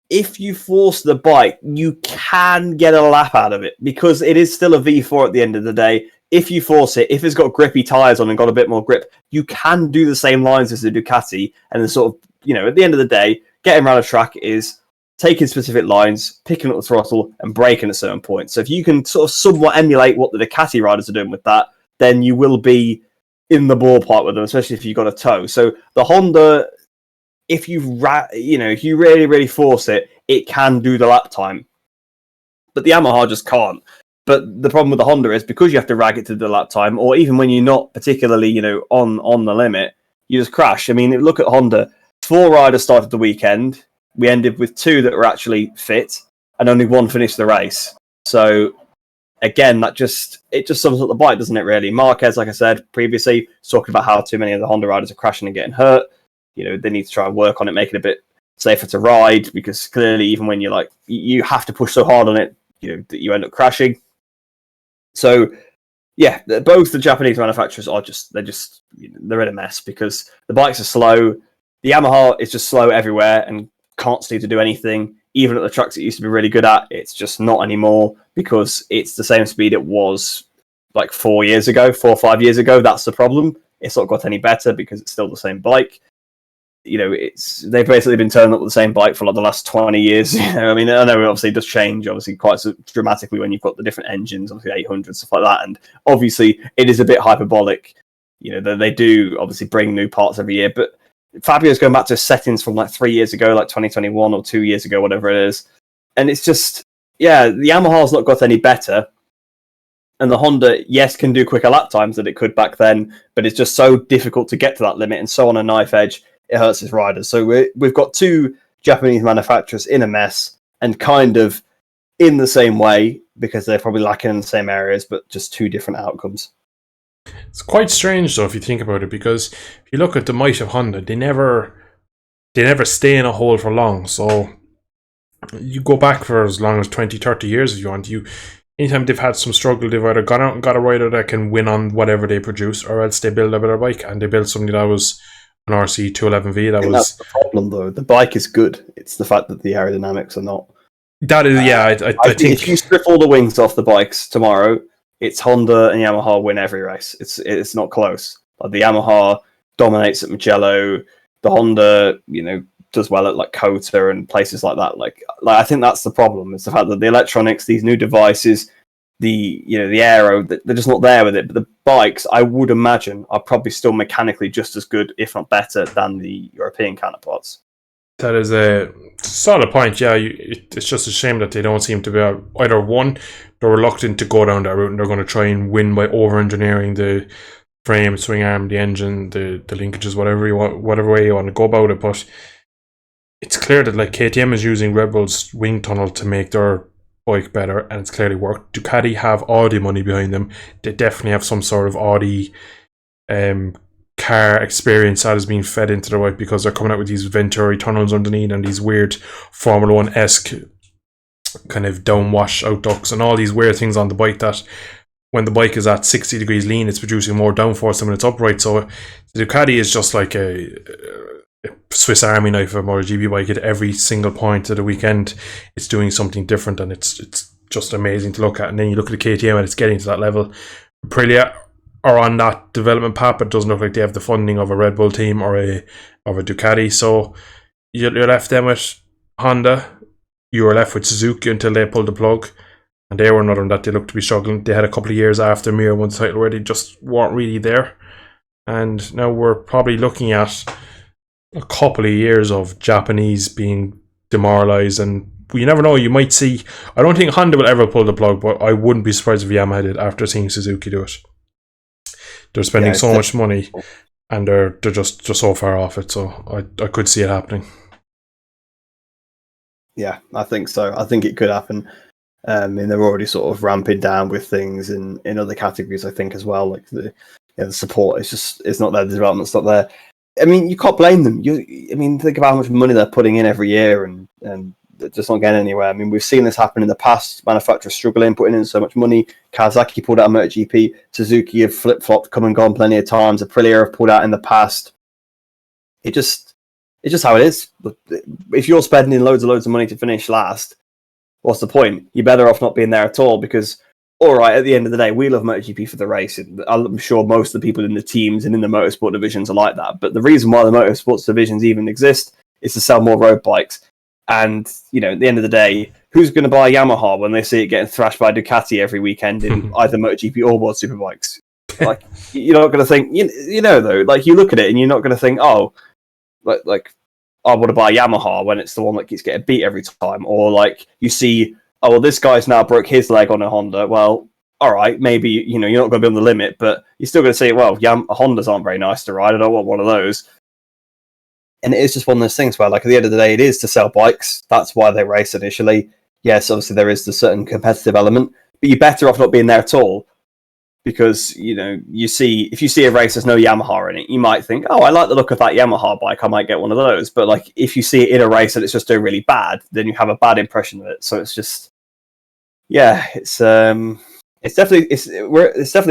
if you force the bike, you can get a lap out of it because it is still a V4 at the end of the day. If you force it, if it's got grippy tyres on and got a bit more grip, you can do the same lines as the Ducati. And then sort of, at the end of the day, getting around a track is taking specific lines, picking up the throttle and braking at certain points. So if you can sort of somewhat emulate what the Ducati riders are doing with that, then you will be in the ballpark with them, especially if you've got a toe. So the Honda, if you really, really force it, it can do the lap time. But the Yamaha just can't. But the problem with the Honda is because you have to rag it to the lap time, or even when you're not particularly, on the limit, you just crash. I mean, look at Honda. 4 riders started the weekend. We ended with 2 that were actually fit, and only 1 finished the race. So again, it just sums up the bike, doesn't it? Really, Marquez, like I said previously, was talking about how too many of the Honda riders are crashing and getting hurt. They need to try and work on it, make it a bit safer to ride, because clearly, even when you have to push so hard on it, that you end up crashing. So, yeah, both the Japanese manufacturers they're in a mess because the bikes are slow. The Yamaha is just slow everywhere and can't seem to do anything. Even at the tracks it used to be really good at, it's just not anymore because it's the same speed it was like 4 or 5 years ago. That's the problem. It's not got any better because it's still the same bike. They've basically been turning up with the same bike for like the last 20 years. I mean, I know it obviously does change, obviously quite so dramatically when you've got the different engines, obviously 800 stuff like that, and obviously it is a bit hyperbolic. They do obviously bring new parts every year, but Fabio's going back to settings from like 3 years ago, like 2021 or 2 years ago, whatever it is, and it's just the Yamaha's not got any better. And the Honda, yes, can do quicker lap times than it could back then, but it's just so difficult to get to that limit and so on a knife edge. It hurts its riders. So we've got 2 Japanese manufacturers in a mess and kind of in the same way because they're probably lacking in the same areas, but just 2 different outcomes. It's quite strange, though, if you think about it, because if you look at the might of Honda, they never stay in a hole for long. So you go back for as long as 20, 30 years if you want. Anytime they've had some struggle, they've either gone out and got a rider that can win on whatever they produce, or else they build a better bike, and they built something that was an RC 211V. That's the problem, though. The bike is good. It's the fact that the aerodynamics are not. That is, I think if you strip all the wings off the bikes tomorrow, it's Honda and Yamaha win every race. It's not close. Like the Yamaha dominates at Mugello. The Honda, does well at like Kota and places like that. Like I think that's the problem. It's the fact that the electronics, these new devices, the aero, they're just not there with it. But the bikes, I would imagine, are probably still mechanically just as good, if not better, than the European counterparts. That is a solid point. Yeah, it's just a shame that they don't seem to be either one, they're reluctant to go down that route and they're going to try and win by over-engineering the frame, swing arm, the engine, the linkages, whatever way you want to go about it. But it's clear that like KTM is using Red Bull's wind tunnel to make their bike better, and it's clearly worked. Ducati have Audi money behind them. They definitely have some sort of Audi car experience that is being fed into the bike because they're coming out with these Venturi tunnels underneath and these weird Formula 1-esque kind of downwash out ducts and all these weird things on the bike that when the bike is at 60 degrees lean, it's producing more downforce than when it's upright. So the Ducati is just like a Swiss Army knife of a Motogp bike. At every single point of the weekend, it's doing something different, and it's just amazing to look at. And then you look at the KTM, and it's getting to that level. Aprilia are on that development path, but it doesn't look like they have the funding of a Red Bull team or a Ducati. So you're left then with Honda. You are left with Suzuki until they pull the plug. and they were another one that they looked to be struggling. They had a couple of years after Mir won the title where they just weren't really there. And now we're probably looking at a couple of years of Japanese being demoralised, and you never know, you might see. I don't think Honda will ever pull the plug, but I wouldn't be surprised if Yamaha did after seeing Suzuki do it. They're spending so much money, and they're just so far off it, so I could see it happening. Yeah, I think so. I think it could happen. And they're already sort of ramping down with things in other categories, I think, as well. Like the support it's not there, the development's not there. I mean, you can't blame them. Think about how much money they're putting in every year, and they're just not getting anywhere. I mean, we've seen this happen in the past. Manufacturers struggling, putting in so much money. Kawasaki pulled out of MotoGP. Suzuki have flip-flopped, come and gone plenty of times. Aprilia have pulled out in the past. It's just how it is. If you're spending loads of money to finish last, what's the point? You're better off not being there at all, because, all right, at the end of the day, we love MotoGP for the racing. I'm sure most of the people in the teams and in the motorsport divisions are like that. But the reason why the motorsports divisions even exist is to sell more road bikes. And, at the end of the day, who's going to buy a Yamaha when they see it getting thrashed by Ducati every weekend in either MotoGP or World Superbikes? Like, you're not going to think, though, like, you look at it and you're not going to think, oh, like I want to buy a Yamaha when it's the one that keeps getting beat every time. Or like you see, oh, well, this guy's now broke his leg on a Honda. Well, all right, maybe, you're not going to be on the limit, but you're still going to say, well, Hondas aren't very nice to ride. I don't want one of those. And it is just one of those things where, like, at the end of the day, it is to sell bikes. That's why they race initially. Yes, obviously there is the certain competitive element, but you're better off not being there at all. Because, if you see a race, there's no Yamaha in it, you might think, oh, I like the look of that Yamaha bike, I might get one of those. But, like, if you see it in a race and it's just doing really bad, then you have a bad impression of it. So it's just, yeah, it's definitely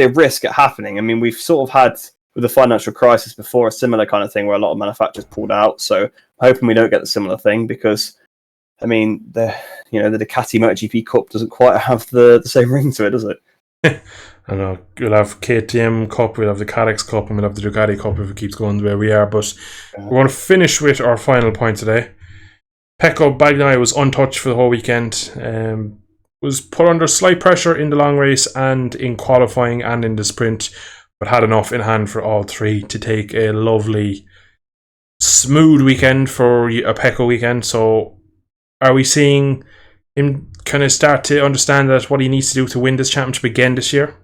a risk at happening. I mean, we've sort of had, with the financial crisis before, a similar kind of thing where a lot of manufacturers pulled out. So I'm hoping we don't get the similar thing, because, I mean, the Ducati MotoGP Cup doesn't quite have the same ring to it, does it? I know, we'll have KTM Cup, we'll have the Cadex Cup, and we'll have the Ducati Cup if it keeps going the way we are. But we're going to finish with our final point today. Pecco Bagnaia was untouched for the whole weekend. Was put under slight pressure in the long race and in qualifying and in the sprint, but had enough in hand for all three to take a lovely, smooth weekend for a Pecco weekend. So are we seeing him kind of start to understand that what he needs to do to win this championship again this year?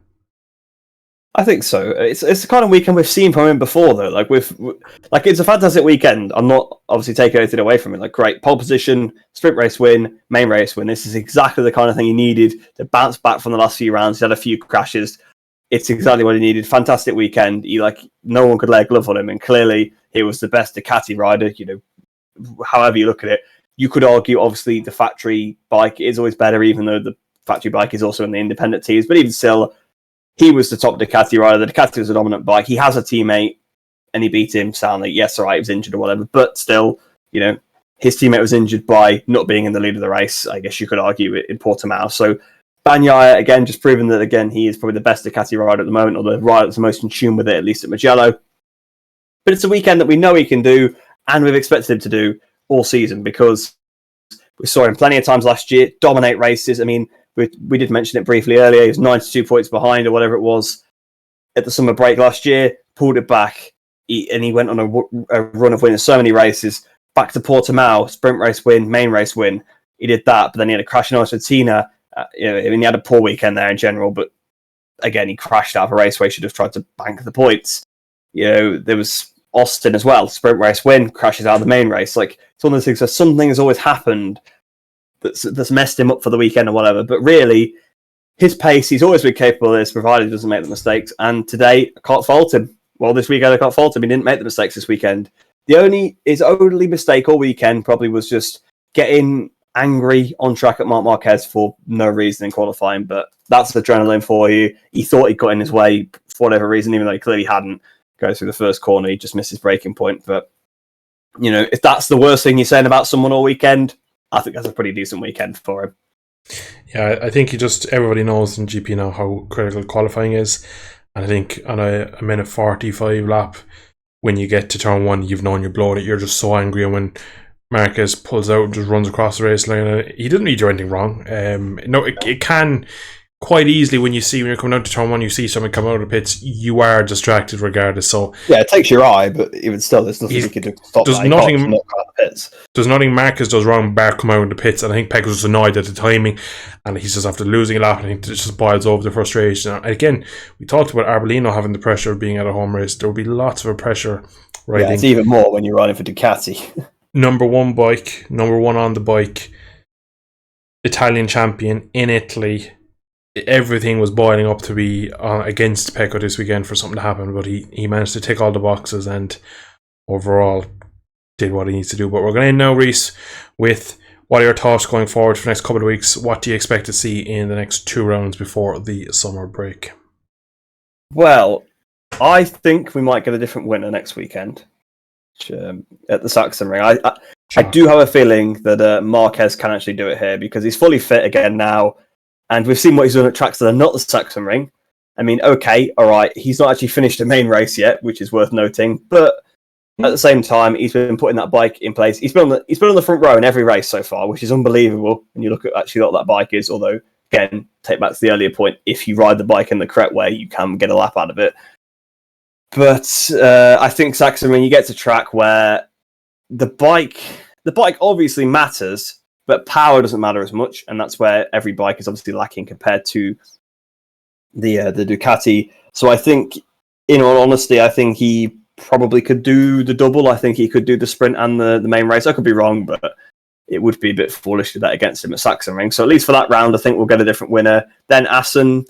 I think so. It's the kind of weekend we've seen from him before, though. Like it's a fantastic weekend. I'm not obviously taking anything away from it. Like, great pole position, sprint race win, main race win. This is exactly the kind of thing he needed to bounce back from the last few rounds. He had a few crashes. It's exactly what he needed. Fantastic weekend. No one could lay a glove on him, and clearly he was the best Ducati rider. However you look at it, you could argue obviously the factory bike is always better, even though the factory bike is also in the independent teams. But even still, he was the top Ducati rider. The Ducati was a dominant bike. He has a teammate, and he beat him soundly. Yes, all right, he was injured or whatever. But still, his teammate was injured by not being in the lead of the race. I guess you could argue it in Portimao. So Bagnaia, again, just proving that, again, he is probably the best Ducati rider at the moment, or the rider that's the most in tune with it, at least at Mugello. But it's a weekend that we know he can do, and we've expected him to do all season, because we saw him plenty of times last year dominate races. I mean, we did mention it briefly earlier. He was 92 points behind, or whatever it was, at the summer break last year, pulled it back, and he went on a run of winning so many races. Back to Portimao, sprint race win, main race win. He did that, but then he had a crash in Argentina. He had a poor weekend there in general, but again, he crashed out of a race where he should have tried to bank the points. There was Austin as well, sprint race win, crashes out of the main race. Like, it's one of those things where something has always happened that's messed him up for the weekend or whatever. But really, his pace, he's always been capable of this, provided he doesn't make the mistakes. And today, I can't fault him. Well, this weekend, I can't fault him. He didn't make the mistakes this weekend. His only mistake all weekend probably was just getting angry on track at Marc Marquez for no reason in qualifying. But that's adrenaline for you. He thought he got in his way for whatever reason, even though he clearly hadn't. Goes through the first corner, he just missed his braking point. But, if that's the worst thing you're saying about someone all weekend, I think that's a pretty decent weekend for him. Yeah, I think everybody knows in GP now how critical qualifying is. And I think on a minute 45 lap, when you get to turn one, you've known you're blowing it. You're just so angry. And when Marquez pulls out and just runs across the race line. He didn't really do anything wrong. No, it can quite easily when you're coming out to turn one, you see someone come out of the pits, you are distracted regardless. So yeah, it takes your eye, but even still, there's nothing you can do to stop that. There's nothing Marquez does wrong bar come out of the pits, and I think Pecco was annoyed at the timing, and he's just after losing a lap, and I think it just boils over the frustration. And again, we talked about Arbolino having the pressure of being at a home race. There will be lots of pressure riding. Yeah, it's even more when you're riding for Ducati. Number one on the bike, Italian champion in Italy. Everything was boiling up to be against Pecco this weekend for something to happen, but he managed to tick all the boxes and overall did what he needs to do. But we're going to end now, Rhys, with what are your thoughts going forward for the next couple of weeks? What do you expect to see in the next 2 rounds before the summer break? Well, I think we might get a different winner next weekend at the Sachsenring. I do have a feeling that Marquez can actually do it here because he's fully fit again now. And we've seen what he's done at tracks that are not the Sachsenring. I mean, okay, all right, he's not actually finished a main race yet, which is worth noting. But at the same time, he's been putting that bike in place. He's been on the front row in every race so far, which is unbelievable when you look at actually what that bike is. Although, again, take back to the earlier point, if you ride the bike in the correct way, you can get a lap out of it. But I think Sachsenring, you get to track where the bike obviously matters, but power doesn't matter as much, and that's where every bike is obviously lacking compared to the Ducati. So I think, in all honesty, I think he probably could do the double. I think he could do the sprint and the main race. I could be wrong, but it would be a bit foolish to do that against him at Sachsenring. So at least for that round, I think we'll get a different winner. Then Assen,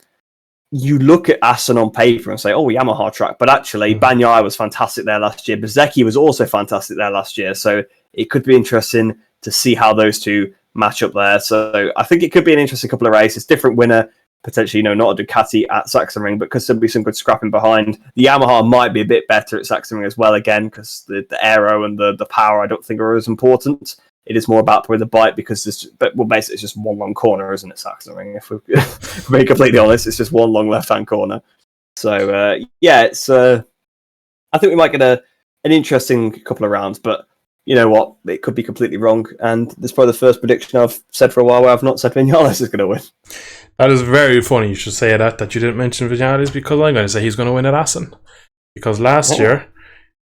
you look at Assen on paper and say, oh, Yamaha track, but actually Bagnaia was fantastic there last year. Bezzecchi was also fantastic there last year. So it could be interesting to see how those two match up there. So I think it could be an interesting couple of races. Different winner, potentially, not a Ducati at Sachsenring, but could still be some good scrapping behind. The Yamaha might be a bit better at Sachsenring as well, again, because the aero and the power I don't think are as important. It is more about the bike because basically it's just one long corner, isn't it, Sachsenring? If we're being completely honest, it's just one long left-hand corner. So, it's I think we might get an interesting couple of rounds, but you know what? It could be completely wrong. And this is probably the first prediction I've said for a while where I've not said Vinales is going to win. That is very funny you should say that you didn't mention Vinales, because I'm going to say he's going to win at Assen. Because last year,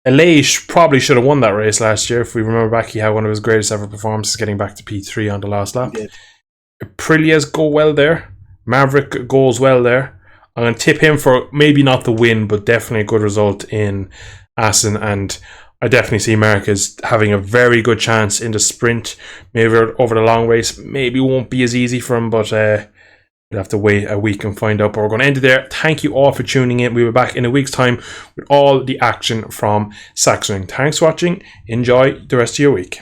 Aleix probably should have won that race last year. If we remember back, he had one of his greatest ever performances getting back to P3 on the last lap. Aprilia's go well there. Maverick goes well there. I'm going to tip him for maybe not the win, but definitely a good result in Assen. And I definitely see Marquez having a very good chance in the sprint. Maybe over the long race, maybe won't be as easy for him, but we'll have to wait a week and find out. But we're going to end it there. Thank you all for tuning in. We'll be back in a week's time with all the action from Sachsenring. Thanks for watching. Enjoy the rest of your week.